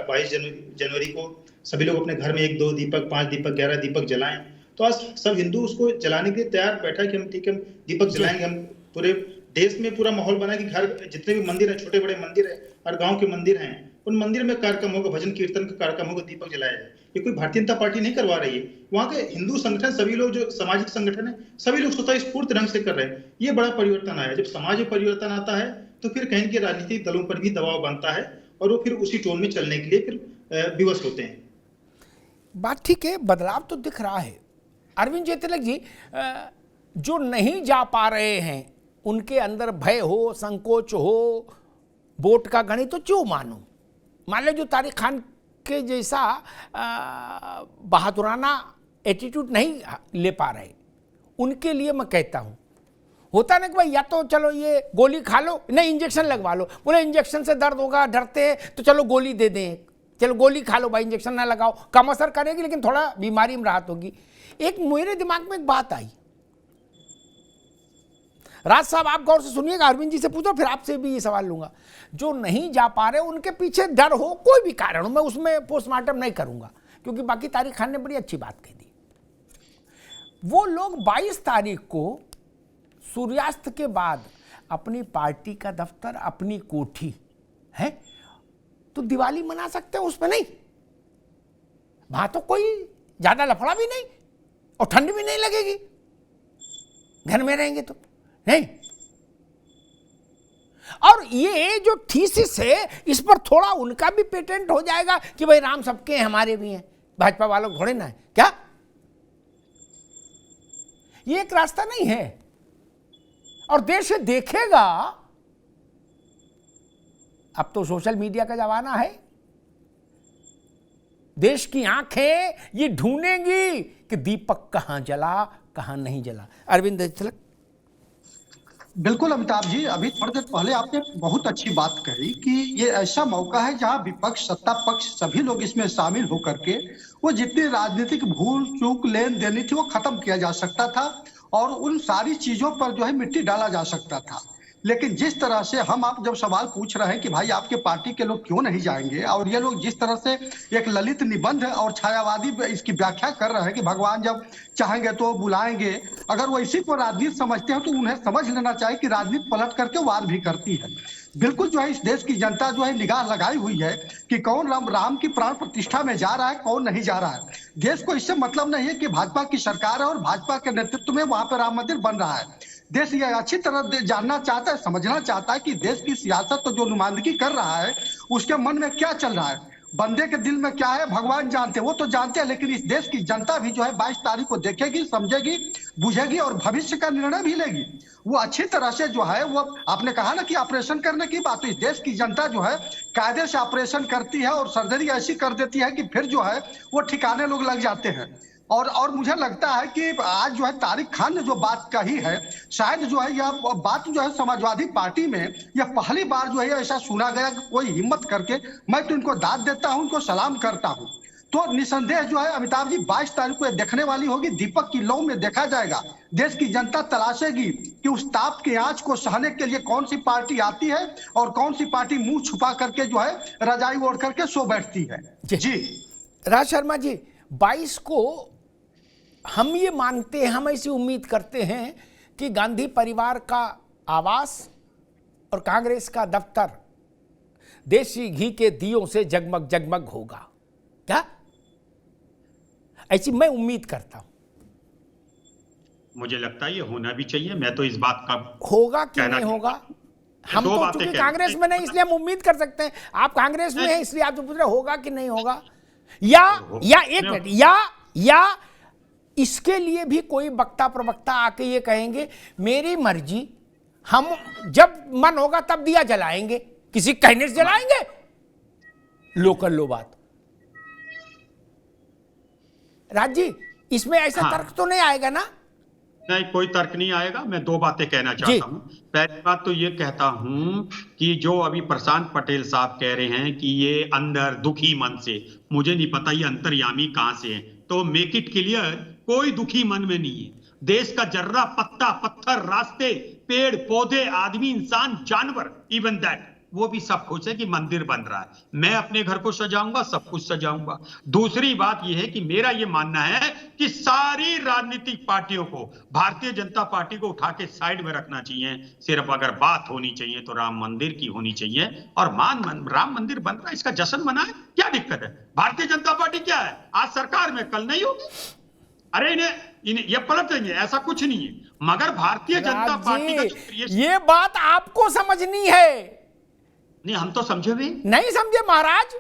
22 जनवरी को सभी लोग अपने घर में 1, 2 दीपक, 5 दीपक, 11 दीपक जलाएं, तो आज सब हिंदू उसको जलाने के लिए तैयार बैठा कि हम ठीक है दीपक जलाएंगे। हम पूरे देश में पूरा माहौल बना कि घर जितने भी मंदिर है, छोटे बड़े मंदिर है और गांव के मंदिर हैं, उन मंदिर में कार्यक्रम होगा, भजन कीर्तन का कार्यक्रम होगा, दीपक जलाया जाए। ये कोई भारतीय जनता पार्टी नहीं करवा रही है। वहाँ के हिंदू संगठन, सभी लोग जो सामाजिक संगठन है, सभी लोग स्वतः स्फूर्त ढंग से कर रहे हैं। ये बड़ा परिवर्तन आया। जब समाज में परिवर्तन आता है तो फिर कहीं के राजनीतिक दलों पर भी दबाव बनता है और वो फिर उसी टोन में चलने के लिए फिर विवश होते हैं। बात ठीक है, बदलाव तो दिख रहा है। अरविंद जयतिलक जी, जो नहीं जा पा रहे हैं उनके अंदर भय हो, संकोच हो, वोट का गणित तो क्यों मानो? मान लो जो तारिक खान के जैसा बहादुराना एटीट्यूड नहीं ले पा रहे, उनके लिए मैं कहता हूँ, होता ना कि भाई या तो चलो ये गोली खा लो, नहीं इंजेक्शन लगवा लो, बोले इंजेक्शन से दर्द होगा, डरते हैं तो चलो गोली दे दें, चलो गोली खा लो भाई, इंजेक्शन ना लगाओ, कम असर करेगी लेकिन थोड़ा बीमारी में राहत होगी। एक मेरे दिमाग में एक बात आई, राज साहब आप गौर से सुनिएगा, अरविंद जी से पूछो फिर आपसे भी ये सवाल लूंगा। जो नहीं जा पा रहे उनके पीछे डर हो, कोई भी कारण हो, मैं उसमें पोस्टमार्टम नहीं करूंगा क्योंकि बाकी तारिक खान ने बड़ी अच्छी बात कह दी। वो लोग 22 तारीख को सूर्यास्त के बाद अपनी पार्टी का दफ्तर, अपनी कोठी है तो दिवाली मना सकते हैं, उसमें नहीं, वहां तो कोई ज्यादा लफड़ा भी नहीं और ठंड भी नहीं लगेगी, घर में रहेंगे तो नहीं। और ये जो थीसिस है इस पर थोड़ा उनका भी पेटेंट हो जाएगा कि भाई राम सबके हैं, हमारे भी हैं, भाजपा वालों थोड़े ना है क्या? ये एक रास्ता नहीं है और देश देखेगा। अब तो सोशल मीडिया का जमाना है, देश की आंखें ये ढूंढेंगी कि दीपक कहां जला, कहां नहीं जला। अरविंद जयतिलक। बिल्कुल अमिताभ जी, अभी थोड़ी देर पहले आपने बहुत अच्छी बात कही कि ये ऐसा मौका है जहां विपक्ष, सत्ता पक्ष सभी लोग इसमें शामिल होकर के वो जितनी राजनीतिक भूल चूक लेन देनी थी वो खत्म किया जा सकता था और उन सारी चीजों पर जो है मिट्टी डाला जा सकता था। लेकिन जिस तरह से हम आप जब सवाल पूछ रहे हैं कि भाई आपके पार्टी के लोग क्यों नहीं जाएंगे, और ये लोग जिस तरह से एक ललित निबंध और छायावादी इसकी व्याख्या कर रहे हैं कि भगवान जब चाहेंगे तो बुलाएंगे, अगर वो इसी को राजनीति समझते हैं तो उन्हें समझ लेना चाहिए कि राजनीति पलट करके वार भी करती है। बिल्कुल जो है इस देश की जनता जो है निगाह लगाई हुई है कि कौन राम की प्राण प्रतिष्ठा में जा रहा है, कौन नहीं जा रहा है। देश को इससे मतलब नहीं है कि भाजपा की सरकार है और भाजपा के नेतृत्व में वहां पर राम मंदिर बन रहा है। देश ये अच्छी तरह जानना चाहता है, समझना चाहता है कि देश की सियासत तो जो नुमाइंदगी कर रहा है उसके मन में क्या चल रहा है। बंदे के दिल में क्या है भगवान जानते हैं, वो तो जानते हैं, लेकिन इस देश की जनता भी जो है 22 तारीख को देखेगी, समझेगी, बुझेगी और भविष्य का निर्णय भी लेगी। वो अच्छी तरह से जो है, वो आपने कहा ना कि ऑपरेशन करने की बात, तो इस देश की जनता जो है कायदे से ऑपरेशन करती है और सर्जरी ऐसी कर देती है कि फिर जो है वो ठिकाने लोग लग जाते हैं। और मुझे लगता है कि आज जो है तारिक खान ने जो बात कही है, शायद जो है यह बात जो है समाजवादी पार्टी में यह पहली बार जो है ऐसा सुना गया कि कोई हिम्मत करके, मैं तो इनको दाद देता हूं, इनको सलाम करता हूं। तो निसंदेह जो है अमिताभ जी 22 तारीख को देखने वाली होगी, दीपक की लौ में देखा जाएगा। देश की जनता तलाशेगी कि उस ताप की आंच को सहने के लिए कौन सी पार्टी आती है और कौन सी पार्टी मुंह छुपा करके जो है रजाई ओढ़ करके सो बैठती है। जी राज शर्मा जी, 22 को हम ये मानते हैं, हम ऐसी उम्मीद करते हैं कि गांधी परिवार का आवास और कांग्रेस का दफ्तर देसी घी के दियों से जगमग जगमग होगा, क्या ऐसी मैं उम्मीद करता हूं। मुझे लगता है ये होना भी चाहिए। मैं तो इस बात का होगा कि कहना नहीं होगा, हम दो तो बातें चूंकि कहना कांग्रेस में नहीं इसलिए हम उम्मीद कर सकते हैं। आप कांग्रेस में हैं इसलिए आप तो पूछ रहे होगा कि नहीं होगा, या एक मिनट, या इसके लिए भी कोई वक्ता प्रवक्ता आके ये कहेंगे मेरी मर्जी, हम जब मन होगा तब दिया जलाएंगे, किसी कहने से जलाएंगे, लो कर लो बात। राज जी, इसमें ऐसा हाँ। तर्क तो नहीं आएगा ना? नहीं, कोई तर्क नहीं आएगा। मैं दो बातें कहना चाहता हूं। पहली बात तो ये कहता हूं कि जो अभी प्रशांत पटेल साहब कह रहे हैं कि ये अंदर दुखी मन से, मुझे नहीं पता ये अंतर्यामी कहां से है। तो मेक इट क्लियर, कोई दुखी मन में नहीं है। देश का जर्रा, पत्ता, पत्थर, रास्ते, पेड़ पौधे, आदमी, इंसान, जानवर, इवन दैट, वो भी सब खुश है कि मंदिर बन रहा है। मैं अपने घर को सजाऊंगा, सब कुछ सजाऊंगा। दूसरी बात यह है कि मेरा यह मानना है कि सारी राजनीतिक पार्टियों को, भारतीय जनता पार्टी को उठा के साइड में रखना चाहिए। सिर्फ अगर बात होनी चाहिए तो राम मंदिर की होनी चाहिए, और राम मंदिर बन रहा है, इसका जश्न मनाए, क्या दिक्कत है? भारतीय जनता पार्टी क्या है, आज सरकार में, कल नहीं होगी। अरे इन्हें ये पलट देंगे, ऐसा कुछ नहीं है। मगर भारतीय जनता पार्टी का ये बात आपको समझनी है। नहीं, हम तो समझे भी नहीं समझे महाराज।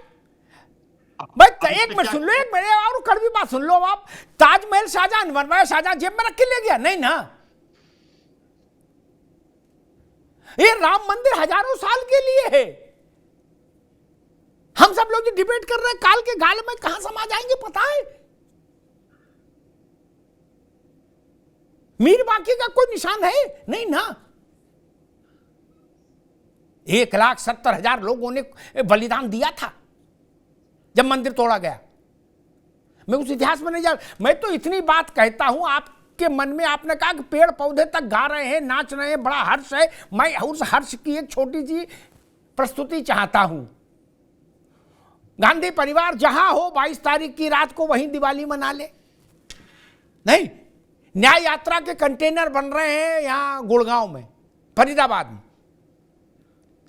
भाई एक मिनट सुन लो, एक मिनट और कड़वी बात सुन लो। आप ताजमहल शाहजहां ने बनवाया, शाहजहां जेब में रख के ले गया? नहीं ना। ये राम मंदिर हजारों साल के लिए है। हम सब लोग जो डिबेट कर रहे हैं, काल के गाल में कहां समा जाएंगे पता है? मीर बाकी का कोई निशान है नहीं ना। 1,70,000 लोगों ने बलिदान दिया था जब मंदिर तोड़ा गया। मैं उस इतिहास में नहीं जा, मैं तो इतनी बात कहता हूं, आपके मन में आपने कहा कि पेड़ पौधे तक गा रहे हैं, नाच रहे हैं, बड़ा हर्ष है। मैं उस हर्ष की एक छोटी सी प्रस्तुति चाहता हूं। गांधी परिवार जहां हो 22 तारीख की रात को वहीं दिवाली मना ले। नहीं, न्याय यात्रा के कंटेनर बन रहे हैं यहां गुड़गांव में, फरीदाबाद में,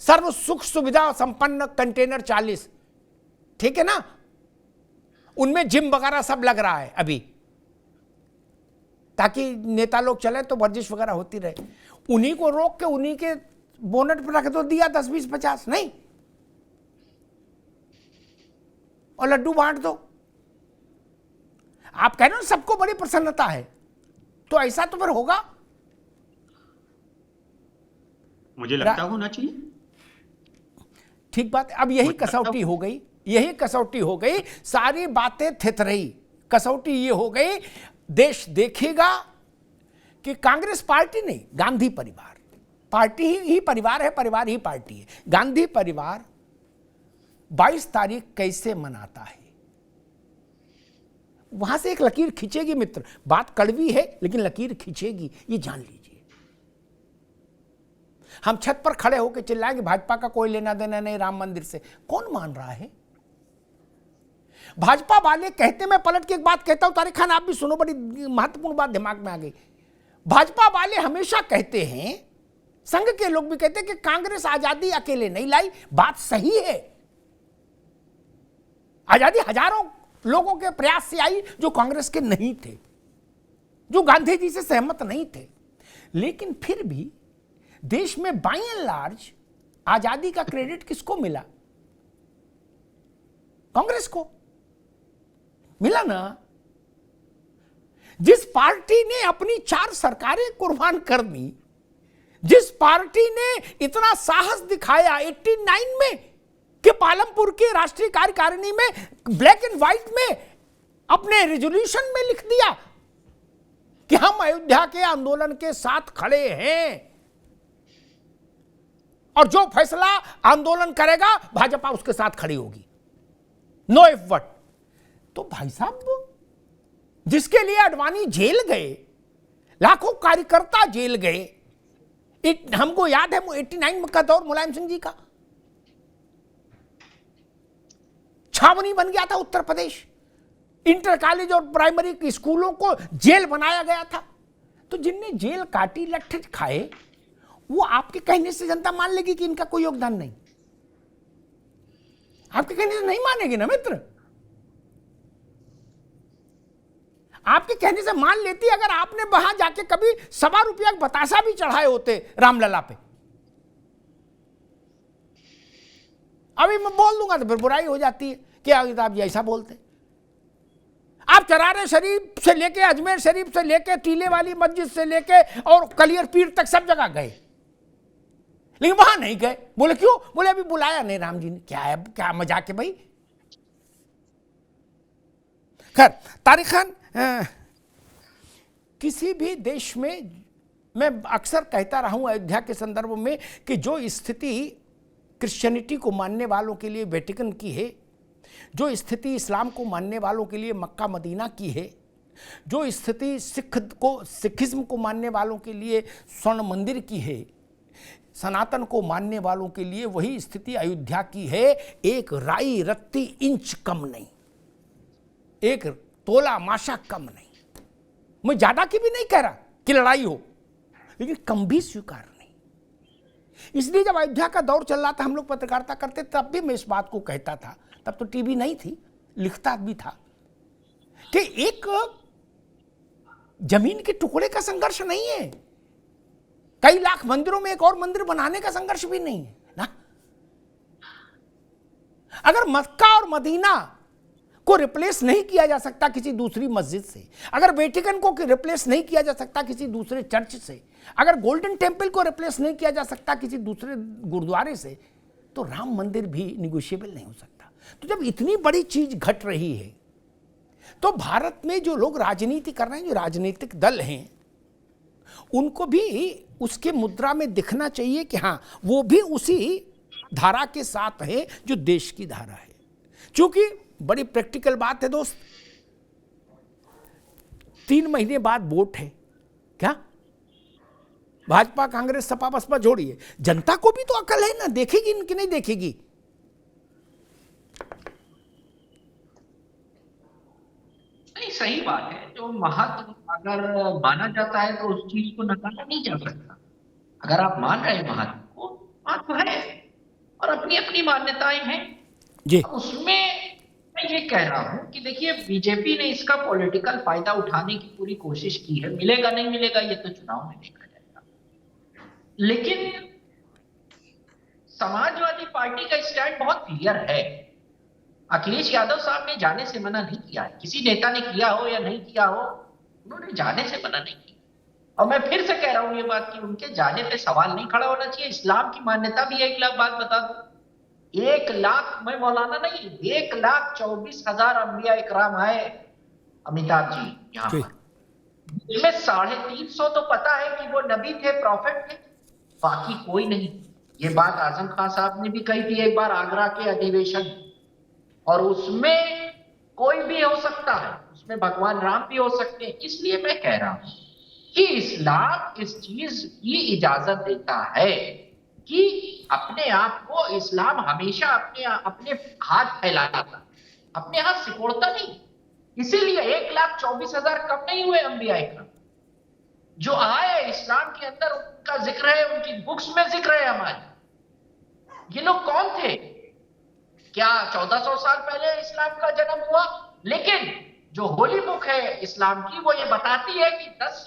सर्व सुख सुविधा संपन्न कंटेनर 40, ठीक है ना? उनमें जिम वगैरह सब लग रहा है अभी, ताकि नेता लोग चले तो वर्जिश वगैरह होती रहे। उन्हीं को रोक के उन्हीं के बोनट पर रख दो दिया 10, 20, 50, नहीं, और लड्डू बांट दो। आप कह रहे हो सबको बड़ी प्रसन्नता है, तो ऐसा तो फिर होगा। मुझे लगता होना चाहिए। ठीक बात है। अब यही कसौटी हो गई, यही कसौटी हो गई, सारी बातें थितरही। कसौटी ये हो गई, देश देखेगा कि कांग्रेस पार्टी नहीं, गांधी परिवार, पार्टी ही परिवार है, परिवार ही पार्टी है। गांधी परिवार 22 तारीख कैसे मनाता है, वहां से एक लकीर खींचेगी मित्र। बात कड़वी है लेकिन लकीर खींचेगी, ये जान लीजिए। हम छत पर खड़े होकर चिल्लाएंगे भाजपा का कोई लेना देना नहीं राम मंदिर से, कौन मान रहा है? भाजपा वाले कहते, मैं पलट के एक बात कहता हूं तारिक खान, आप भी सुनो, बड़ी महत्वपूर्ण बात दिमाग में आ गई। भाजपा वाले हमेशा कहते हैं, संघ के लोग भी कहते हैं कि कांग्रेस आजादी अकेले नहीं लाई। बात सही है, आजादी हजारों लोगों के प्रयास से आई जो कांग्रेस के नहीं थे, जो गांधी जी से सहमत नहीं थे। लेकिन फिर भी देश में बाय एंड लार्ज आजादी का क्रेडिट किसको मिला? कांग्रेस को मिला ना। जिस पार्टी ने अपनी 4 सरकारें कुर्बान कर दी, जिस पार्टी ने इतना साहस दिखाया 89 में कि पालमपुर की राष्ट्रीय कार्यकारिणी में ब्लैक एंड व्हाइट में अपने रेजोल्यूशन में लिख दिया कि हम अयोध्या के आंदोलन के साथ खड़े हैं और जो फैसला आंदोलन करेगा भाजपा उसके साथ खड़ी होगी, नो इफ बट। तो भाई साहब, जिसके लिए अडवाणी जेल गए, लाखों कार्यकर्ता जेल गए, हमको याद है 89 का दौर मुलायम सिंह जी का, छावनी बन गया था उत्तर प्रदेश, इंटर कॉलेज और प्राइमरी के स्कूलों को जेल बनाया गया था। तो जिनने जेल काटी, लट्ठे खाए, वो आपके कहने से जनता मान लेगी कि इनका कोई योगदान नहीं? आपके कहने से नहीं मानेगी ना मित्र। आपके कहने से मान लेती अगर आपने वहां जाके कभी ₹1.25 बतासा भी चढ़ाए होते रामलला पे। अभी मैं बोल दूंगा तो फिर बुराई हो जाती है कि आप जी ऐसा बोलते। आप चरारे शरीफ से लेके, अजमेर शरीफ से लेके, टीले वाली मस्जिद से लेके और कलियर पीर तक सब जगह गए, लेकिन वहां नहीं गए। बोले क्यों? बोले अभी बुलाया नहीं राम जी ने। क्या है, क्या मजाक है भाई। खैर तारिखान, किसी भी देश में मैं अक्सर कहता रहा हूं अयोध्या के संदर्भ में कि जो स्थिति क्रिश्चियनिटी को मानने वालों के लिए वेटिकन की है, जो स्थिति इस्लाम को मानने वालों के लिए मक्का मदीना की है, जो स्थिति सिखिज्म को मानने वालों के लिए स्वर्ण मंदिर की है, सनातन को मानने वालों के लिए वही स्थिति अयोध्या की है। एक राई रत्ती इंच कम नहीं, एक तोला माशा कम नहीं। मैं ज्यादा की भी नहीं कह रहा कि लड़ाई हो, लेकिन कम भी स्वीकार नहीं। इसलिए जब अयोध्या का दौर चल रहा था, हम लोग पत्रकारिता करते, तब भी मैं इस बात को कहता था, तब तो टीवी नहीं थी, लिखता भी था कि एक जमीन के टुकड़े का संघर्ष नहीं है, कई लाख मंदिरों में एक और मंदिर बनाने का संघर्ष भी नहीं है ना। अगर मक्का और मदीना को रिप्लेस नहीं किया जा सकता किसी दूसरी मस्जिद से, अगर वेटिकन को रिप्लेस नहीं किया जा सकता किसी दूसरे चर्च से, अगर गोल्डन टेम्पल को रिप्लेस नहीं किया जा सकता किसी दूसरे गुरुद्वारे से, तो राम मंदिर भी निगोशिएबल नहीं हो सकता। तो जब इतनी बड़ी चीज घट रही है, तो भारत में जो लोग राजनीति कर रहे हैं, जो राजनीतिक दल हैं, उनको भी उसके मुद्रा में दिखना चाहिए कि हाँ, वो भी उसी धारा के साथ है जो देश की धारा है। क्योंकि बड़ी प्रैक्टिकल बात है दोस्त, 3 महीने बाद वोट है क्या? भाजपा, कांग्रेस, सपा, बसपा जोड़िए, जनता को भी तो अकल है ना, देखेगी कि नहीं देखेगी? नहीं, सही बात है। जो महत्व अगर माना जाता है तो उस चीज को नकारा नहीं जा सकता। अगर आप मान रहे हैं महत्व को, महत्व है और अपनी अपनी मान्यताएं हैं जी। उसमें मैं ये कह रहा हूं कि देखिए, बीजेपी ने इसका पॉलिटिकल फायदा उठाने की पूरी कोशिश की है। मिलेगा नहीं मिलेगा ये तो चुनाव में देखा जाएगा, लेकिन समाजवादी पार्टी का स्टैंड बहुत क्लियर है। अखिलेश यादव साहब ने जाने से मना नहीं किया है, किसी नेता ने किया हो या नहीं किया हो, उन्होंने जाने से मना नहीं किया। और मैं फिर से कह रहा हूं ये बात कि उनके जाने पे सवाल नहीं खड़ा होना चाहिए। इस्लाम की मान्यता भी है, 1 लाख बात बता दूं, 1 लाख, मैं मौलाना नहीं, 1,24,000 अंबिया इकराम आए अमिताभ जी यहाँ पर, जिनमें 350 तो पता है कि वो नबी थे, प्रॉफिट थे, बाकी कोई नहीं। ये बात आजम खान साहब ने भी कही थी एक बार आगरा के अधिवेशन, और उसमें कोई भी हो सकता है, उसमें भगवान राम भी हो सकते हैं। इसलिए मैं कह रहा हूं कि इस्लाम इस चीज की इजाजत देता है कि अपने आप को, इस्लाम हमेशा अपने हाथ फैलाता था, अपने हाथ सिकोड़ता नहीं। इसीलिए 1,24,000 कम नहीं हुए अंबिया इकराम जो आए इस्लाम के अंदर, उनका जिक्र है, उनकी बुक्स में जिक्र है हमारे। ये लोग कौन थे? क्या 1400 साल पहले इस्लाम का जन्म हुआ? लेकिन जो होली बुक है इस्लाम की, वो ये बताती है कि 10,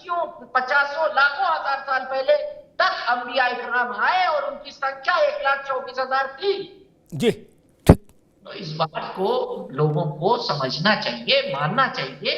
50, लाखों, हजार साल पहले तक अंबिया इकराम आए और उनकी संख्या 1,24,000 थी। जी ठीक। तो इस बात को लोगों को समझना चाहिए, मानना चाहिए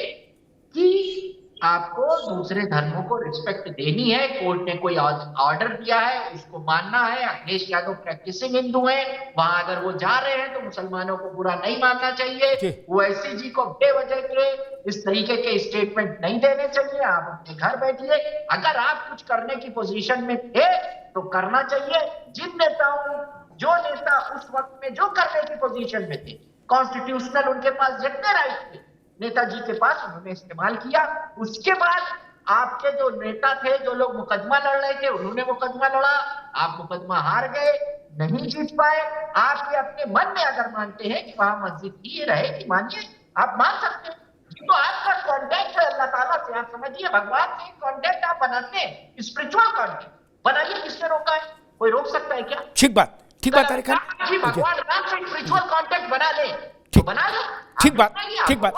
कि आपको दूसरे धर्मों को रिस्पेक्ट देनी है। कोर्ट ने कोई ऑर्डर दिया है, उसको मानना है। अखिलेश यादव प्रैक्टिसिंग हिंदू हैं, वहां अगर वो जा रहे हैं तो मुसलमानों को बुरा नहीं मानना चाहिए। ओवैसी जी को बेवजह के इस तरीके के स्टेटमेंट नहीं देने चाहिए। आप अपने घर बैठिए, अगर आप कुछ करने की पोजीशन में थे तो करना चाहिए। जिन नेताओं, जो नेता उस वक्त में जो करने की पोजीशन में थे, कॉन्स्टिट्यूशनल उनके पास जितने राइट थे नेताजी के पास, उन्होंने इस्तेमाल किया। उसके बाद आपके जो नेता थे, जो लोग मुकदमा लड़ रहे थे, उन्होंने मुकदमा लड़ा, आप मुकदमा हार गए, नहीं जीत पाए। आप ये अपने मन में अगर मानते हैं कि वहां मस्जिद थी, रहे कि मानिए, आप मान सकते हैं। तो आपका कॉन्टेक्ट है अल्लाह ताला से, आप समझिए, भगवान से कॉन्टेक्ट आप बनाते हैं, स्पिरिचुअल कॉन्टेक्ट बनाइए। किसने रोका है? कोई रोक सकता है क्या? ठीक बात तारिक खान जी, भगवान राम से स्पिरिचुअल कॉन्टेक्ट बना ले तो बना लो। ठीक बात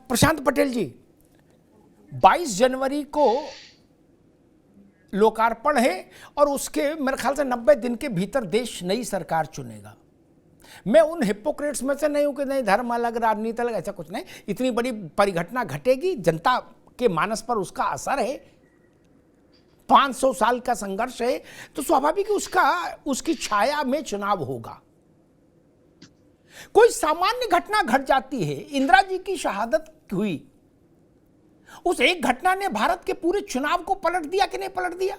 प्रशांत पटेल जी, 22 जनवरी को लोकार्पण है और उसके मेरे ख्याल से 90 दिन के भीतर देश नई सरकार चुनेगा। मैं उन हिपोक्रेट्स में से नहीं हूं कि नहीं धर्म अलग राजनीति अलग, ऐसा कुछ नहीं। इतनी बड़ी परिघटना घटेगी, जनता के मानस पर उसका असर है, 500 साल का संघर्ष है, तो स्वाभाविक उसकी छाया में चुनाव होगा। कोई सामान्य घटना घट जाती है, इंदिरा जी की शहादत हुई, उस एक घटना ने भारत के पूरे चुनाव को पलट दिया कि नहीं पलट दिया?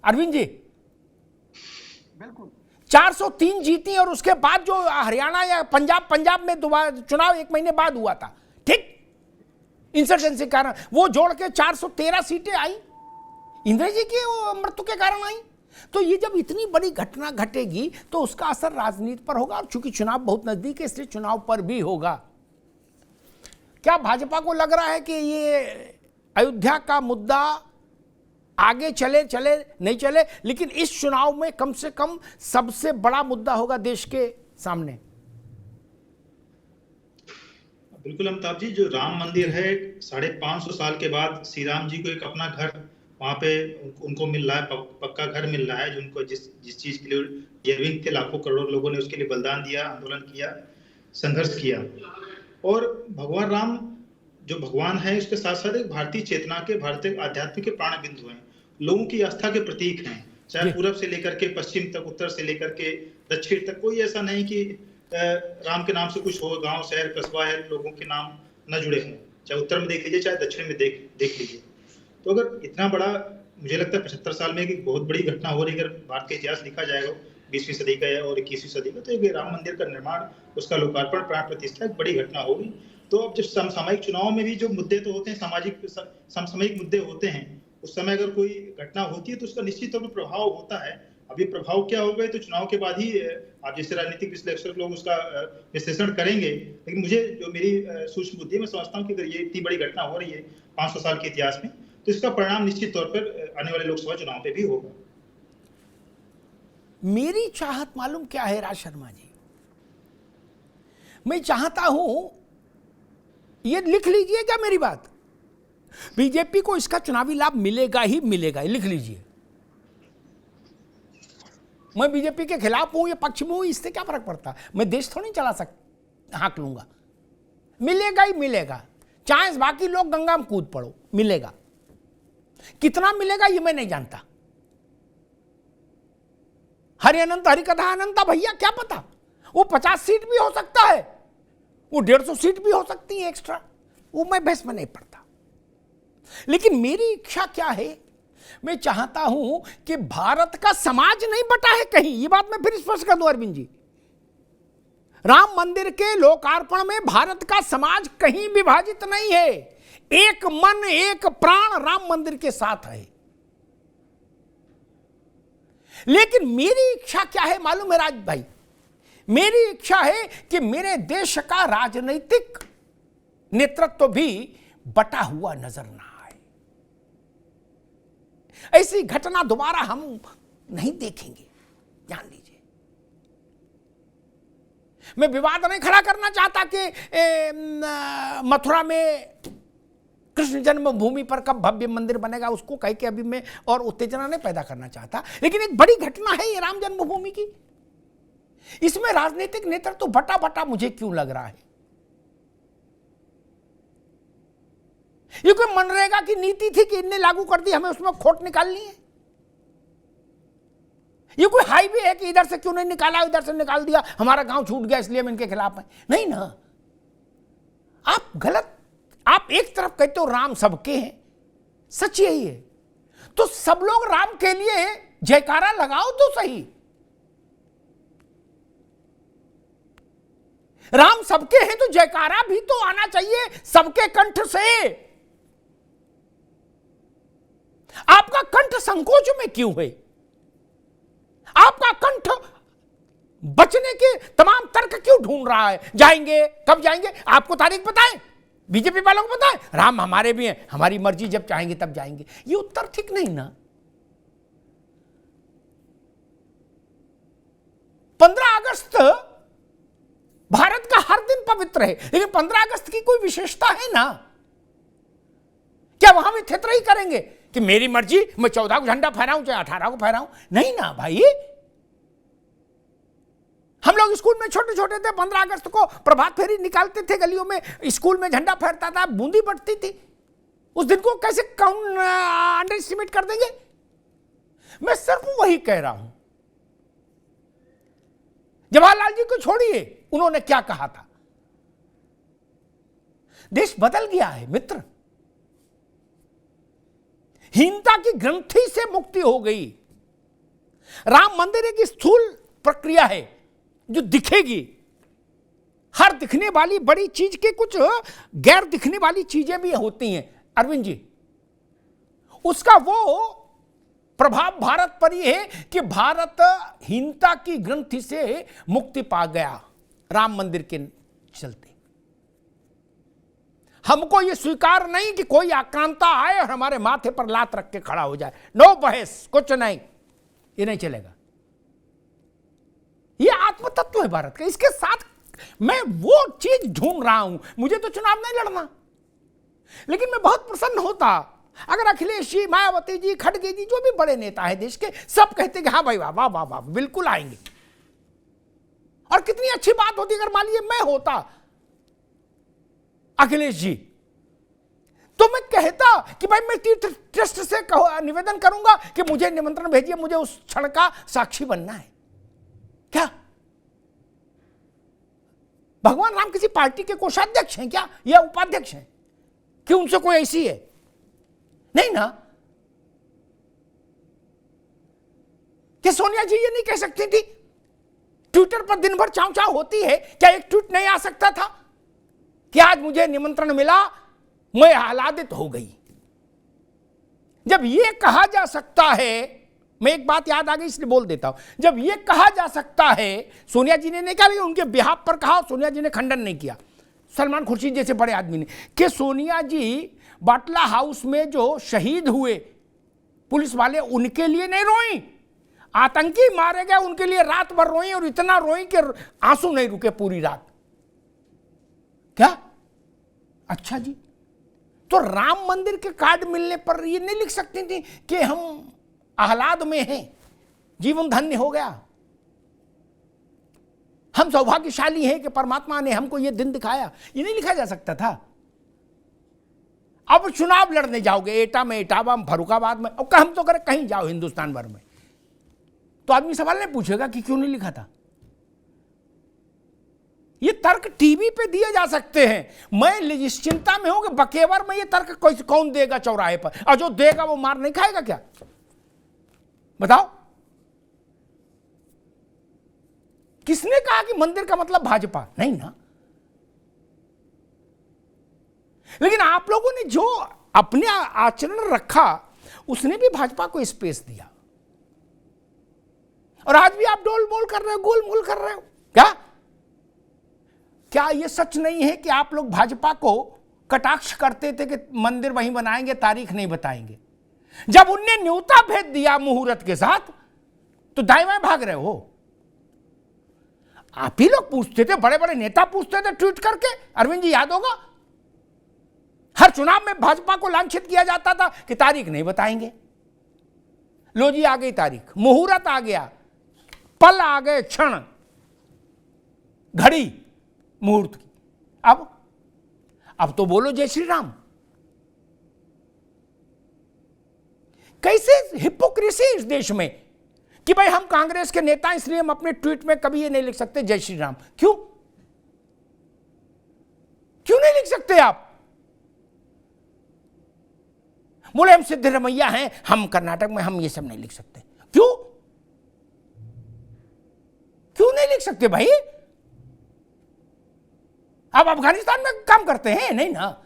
अरविंद जी, बिल्कुल 403 जीती और उसके बाद जो हरियाणा या पंजाब में दोबारा चुनाव 1 महीने बाद हुआ था, ठीक, इंसर्जेंसी के कारण वो जोड़ के 413 सीटें आई, इंदिरा जी की मृत्यु के कारण आई। तो ये जब इतनी बड़ी घटना घटेगी तो उसका असर राजनीति पर होगा, और चूंकि चुनाव बहुत नजदीक है इसलिए चुनाव पर भी होगा। क्या भाजपा को लग रहा है कि ये अयोध्या का मुद्दा आगे चले नहीं चले, लेकिन इस चुनाव में कम से कम सबसे बड़ा मुद्दा होगा देश के सामने? बिल्कुल अमिताभ जी, जो राम मंदिर है 550 साल के बाद श्री राम जी को एक अपना घर वहां पे उनको मिल रहा है, पक्का घर मिल रहा है, जो उनको जिस चीज के लिए डिजर्विंग थे, लाखों करोड़ों लोगों ने उसके लिए बलिदान दिया, आंदोलन किया, संघर्ष किया। और भगवान राम जो भगवान है, उसके साथ साथ एक भारतीय चेतना के, भारतीय आध्यात्मिक के प्राण बिंदु हैं, लोगों की आस्था के प्रतीक हैं। चाहे पूरब से लेकर के पश्चिम तक, उत्तर से लेकर के दक्षिण तक, कोई ऐसा नहीं कि राम के नाम से कुछ हो, गांव शहर कस्बा है, लोगों के नाम न जुड़े हों। चाहे उत्तर में देख लीजिए, चाहे दक्षिण में देख लीजिए। तो अगर इतना बड़ा, मुझे लगता है 75 साल में एक बहुत बड़ी घटना हो रही है, अगर भारत का इतिहास लिखा जाएगा 20वीं सदी का है और 21वीं सदी का, तो एक राम मंदिर का निर्माण, उसका लोकार्पण, प्राण प्रतिष्ठा एक बड़ी घटना होगी। तो अब जब समसामयिक चुनाव में भी जो मुद्दे तो होते हैं, सामाजिक समसामयिक मुद्दे होते हैं, उस समय अगर कोई घटना होती है तो उसका निश्चित तौर पर प्रभाव होता है। अभी प्रभाव क्या होगा तो चुनाव के बाद ही आप जैसे राजनीतिक विश्लेषक लोग उसका विश्लेषण करेंगे। लेकिन मुझे जो मेरी सूक्ष्म बुद्धि, मैं समझता हूँ कि अगर ये इतनी बड़ी घटना हो रही है 500 साल के इतिहास में, तो इसका परिणाम निश्चित तौर पर आने वाले लोकसभा चुनाव पे भी होगा। मेरी चाहत मालूम क्या है राज शर्मा जी? मैं चाहता हूं, ये लिख लीजिएगा मेरी बात, बीजेपी को इसका चुनावी लाभ मिलेगा ही मिलेगा, लिख लीजिए। मैं बीजेपी के खिलाफ हूं या पक्ष में हूं, इससे क्या फर्क पड़ता? मैं देश थोड़ी चला हाँक लूंगा, मिलेगा ही मिलेगा, चाहे बाकी लोग गंगा में कूद पड़ो, मिलेगा। कितना मिलेगा ये मैं नहीं जानता। हरि अनंत हरि कथा अनंता, भैया क्या पता, वो 50 सीट भी हो सकता है, वो 150 सीट भी हो सकती है एक्स्ट्रा, वो मैं बहस में नहीं पड़ता। लेकिन मेरी इच्छा क्या है, मैं चाहता हूं कि भारत का समाज नहीं बटा है कहीं। ये बात मैं फिर स्पष्ट कर दूं अरविंद जी, राम मंदिर के लोकार्पण में भारत का समाज कहीं विभाजित नहीं है, एक मन एक प्राण राम मंदिर के साथ है। लेकिन मेरी इच्छा क्या है मालूम है राज भाई? मेरी इच्छा है कि मेरे देश का राजनीतिक नेतृत्व भी बटा हुआ नजर ना आए। ऐसी घटना दोबारा हम नहीं देखेंगे, जान लीजिए। मैं विवाद नहीं खड़ा करना चाहता कि मथुरा में कृष्ण जन्मभूमि पर कब भव्य मंदिर बनेगा उसको कह के अभी मैं और उत्तेजना नहीं पैदा करना चाहता, लेकिन एक बड़ी घटना है ये राम जन्मभूमि की। इसमें राजनीतिक नेतृत्व तो बटा बटा मुझे क्यों लग रहा है? ये कोई मनरेगा की नीति थी कि इनने लागू कर दी, हमें उसमें खोट निकालनी है? ये कोई हाईवे है कि इधर से क्यों नहीं निकाला, इधर से निकाल दिया, हमारा गांव छूट गया इसलिए हम इनके खिलाफ हैं? नहीं ना, आप गलत। आप एक तरफ कहते हो राम सबके हैं, सच यही है, तो सब लोग राम के लिए जयकारा लगाओ तो सही। राम सबके हैं तो जयकारा भी तो आना चाहिए सबके कंठ से। आपका कंठ संकोच में क्यों है? आपका कंठ बचने के तमाम तर्क क्यों ढूंढ रहा है? जाएंगे, कब जाएंगे? आपको तारीख बताएं, बीजेपी वालों को बताएं, राम हमारे भी हैं, हमारी मर्जी, जब चाहेंगे तब जाएंगे। ये उत्तर ठीक नहीं ना। 15 अगस्त भारत का हर दिन पवित्र है, लेकिन 15 अगस्त की कोई विशेषता है ना? क्या वहां भी थितरही करेंगे कि मेरी मर्जी, मैं 14 को झंडा फहराऊं चाहे 18 को फहराऊं? नहीं ना भाई। हम लोग स्कूल में छोटे छोटे थे, 15 अगस्त को प्रभात फेरी निकालते थे गलियों में, स्कूल में झंडा फहरता था, बूंदी बढ़ती थी। उस दिन को कैसे कौन अंडर एस्टिमेट कर देंगे? मैं सिर्फ वही कह रहा हूं। जवाहरलाल जी को छोड़िए, उन्होंने क्या कहा था। देश बदल गया है मित्र, हीनता की ग्रंथि से मुक्ति हो गई। राम मंदिर एक स्थूल प्रक्रिया है जो दिखेगी। हर दिखने वाली बड़ी चीज के कुछ गैर दिखने वाली चीजें भी होती हैं अरविंद जी। उसका वो प्रभाव भारत पर ही है कि भारत हीनता की ग्रंथि से मुक्ति पा गया राम मंदिर के चलते। हमको यह स्वीकार नहीं कि कोई आक्रांता आए और हमारे माथे पर लात रख के खड़ा हो जाए। नो बहस, कुछ नहीं, ये नहीं चलेगा। ये आत्म तत्व है भारत का। इसके साथ मैं वो चीज ढूंढ रहा हूं। मुझे तो चुनाव नहीं लड़ना, लेकिन मैं बहुत प्रसन्न होता अगर अखिलेश जी, मायावती जी, खड़गे जी, जो भी बड़े नेता है देश के, सब कहते कि हाँ भाई वाह वाह वाह वाह बिल्कुल आएंगे। और कितनी अच्छी बात होती अगर मान लीजिए मैं होता अखिलेश जी, तो मैं कहता कि भाई मैं तीर्थ ट्रस्ट से निवेदन करूंगा कि मुझे निमंत्रण भेजिए, मुझे उस क्षण का साक्षी बनना है। क्या भगवान राम किसी पार्टी के कोषाध्यक्ष हैं क्या, या उपाध्यक्ष हैं कि उनसे कोई ऐसी है? नहीं ना। कि सोनिया जी ये नहीं कह सकती थी? ट्विटर पर दिन भर चाव चाव होती है, क्या एक ट्वीट नहीं आ सकता था कि आज मुझे निमंत्रण मिला, मैं आह्लादित हो गई? जब यह कहा जा सकता है, मैं एक बात याद आ गई इसलिए बोल देता हूं, जब यह कहा जा सकता है, सोनिया जी ने नहीं कहा, लेकिन उनके बिहाफ पर कहा, सोनिया जी ने खंडन नहीं किया, सलमान खुर्शीद जैसे बड़े आदमी ने, कि सोनिया जी बाटला हाउस में जो शहीद हुए पुलिस वाले, उनके लिए नहीं रोई, आतंकी मारे गए उनके लिए रात भर रोई, और इतना रोई कि आंसू नहीं रुके पूरी रात। क्या? अच्छा जी, तो राम मंदिर के कार्ड मिलने पर ये नहीं लिख सकती थी कि हम आह्लाद में हैं, जीवन धन्य हो गया, हम सौभाग्यशाली हैं कि परमात्मा ने हमको ये दिन दिखाया? ये नहीं लिखा जा सकता था? अब चुनाव लड़ने जाओगे एटा में, इटावा में, फरुखाबाद में, और हम तो करें कहीं जाओ हिंदुस्तान भर में, तो आदमी सवाल नहीं पूछेगा कि क्यों नहीं लिखा था। ये तर्क टीवी पे दिए जा सकते हैं। मैं इस चिंता में हूं कि बकेवर में ये तर्क कौन देगा चौराहे पर, और जो देगा वो मार नहीं खाएगा क्या? बताओ, किसने कहा कि मंदिर का मतलब भाजपा? नहीं ना। लेकिन आप लोगों ने जो अपने आचरण रखा, उसने भी भाजपा को स्पेस दिया, और आज भी आप डोल बोल कर रहे हो, गोल मोल कर रहे हो। क्या यह सच नहीं है कि आप लोग भाजपा को कटाक्ष करते थे कि मंदिर वहीं बनाएंगे, तारीख नहीं बताएंगे? जब उनने न्योता भेज दिया मुहूर्त के साथ, तो दाएं बाएं भाग रहे हो। आप ही लोग पूछते थे, बड़े बड़े नेता पूछते थे ट्वीट करके, अरविंद जी याद होगा, हर चुनाव में भाजपा को लांछित किया जाता था कि तारीख नहीं बताएंगे। लो जी, आ गई तारीख, मुहूर्त आ गया, पल आ गए, क्षण, घड़ी मुहूर्त की। अब तो बोलो जय श्री राम। कैसे हिपोक्रेसी इस देश में कि भाई हम कांग्रेस के नेता, इसलिए हम अपने ट्वीट में कभी ये नहीं लिख सकते जय श्री राम। क्यों नहीं लिख सकते आप? बोले हम सिद्धरमैया हैं, हम कर्नाटक में, हम ये सब नहीं लिख सकते। क्यों नहीं लिख सकते भाई? आप अफगानिस्तान में काम करते हैं? नहीं ना।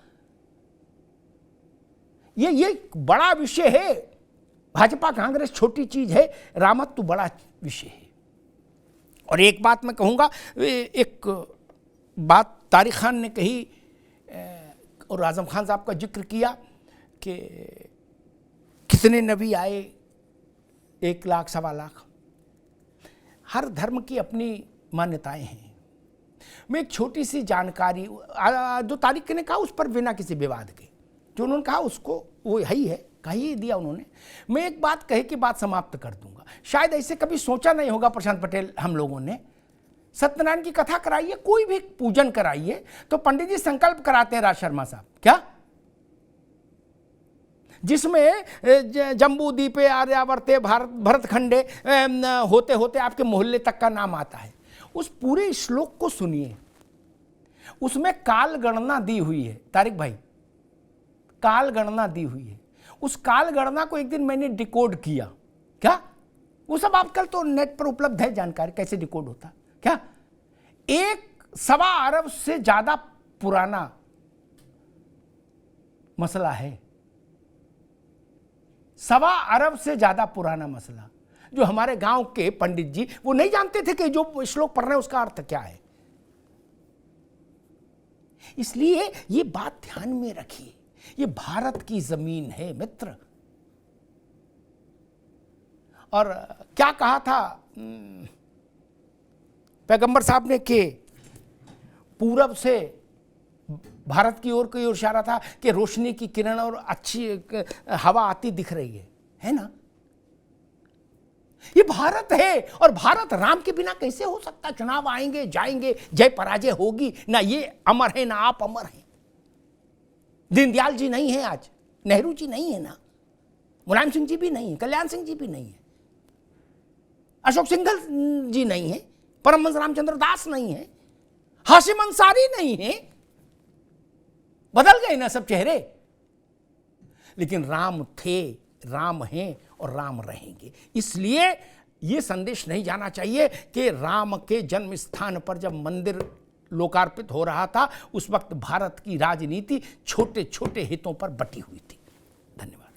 ये बड़ा विषय है। भाजपा कांग्रेस छोटी चीज है, रामत्व बड़ा विषय है। और एक बात मैं कहूंगा, एक बात तारिक खान ने कही और आजम खान साहब का जिक्र किया कि कितने नबी आए, 1 लाख, 1.25 लाख। हर धर्म की अपनी मान्यताएं हैं। मैं एक छोटी सी जानकारी, जो तारिक ने कहा उस पर बिना किसी विवाद के, जो उन्होंने कहा उसको वो ही है, कह ही दिया उन्होंने। मैं एक बात कहे कि बात समाप्त कर दूंगा। शायद ऐसे कभी सोचा नहीं होगा प्रशांत पटेल, हम लोगों ने सत्यनारायण की कथा कराइए, कोई भी पूजन कराइए, तो पंडित जी संकल्प कराते हैं, राज शर्मा साहब, क्या जिसमें जम्बू द्वीपे आर्यावर्ते भरतखंडे होते होते आपके मोहल्ले तक का नाम आता है। उस पूरे श्लोक को सुनिए, उसमें काल गणना दी हुई है तारिक भाई, काल गणना दी हुई है। उस काल गणना को एक दिन मैंने डिकोड किया। क्या वो सब आजकल तो नेट पर उपलब्ध है जानकारी, कैसे डिकोड होता। क्या 1.25 अरब से ज्यादा पुराना मसला है, 1.25 अरब से ज्यादा पुराना मसला, जो हमारे गांव के पंडित जी वो नहीं जानते थे कि जो श्लोक पढ़ रहे हैं उसका अर्थ क्या है। इसलिए ये बात ध्यान में रखिए, ये भारत की जमीन है मित्र। और क्या कहा था पैगंबर साहब ने कि पूरब से भारत की ओर कोई इशारा था कि रोशनी की किरण और अच्छी हवा आती दिख रही है ना। ये भारत है, और भारत राम के बिना कैसे हो सकता? चुनाव आएंगे जाएंगे, जय पराजय होगी ना। ये अमर है ना आप अमर हैं। दीनदयाल जी नहीं है आज, नेहरू जी नहीं है ना, मुलायम सिंह जी भी नहीं है, कल्याण सिंह जी भी नहीं है, अशोक सिंघल जी नहीं है, परमहंस रामचंद्र दास नहीं है, हाशिम अंसारी नहीं है। बदल गए ना सब चेहरे, लेकिन राम थे, राम हैं और राम रहेंगे। इसलिए यह संदेश नहीं जाना चाहिए कि राम के जन्म स्थान पर जब मंदिर लोकार्पित हो रहा था, उस वक्त भारत की राजनीति छोटे छोटे हितों पर बटी हुई थी। धन्यवाद।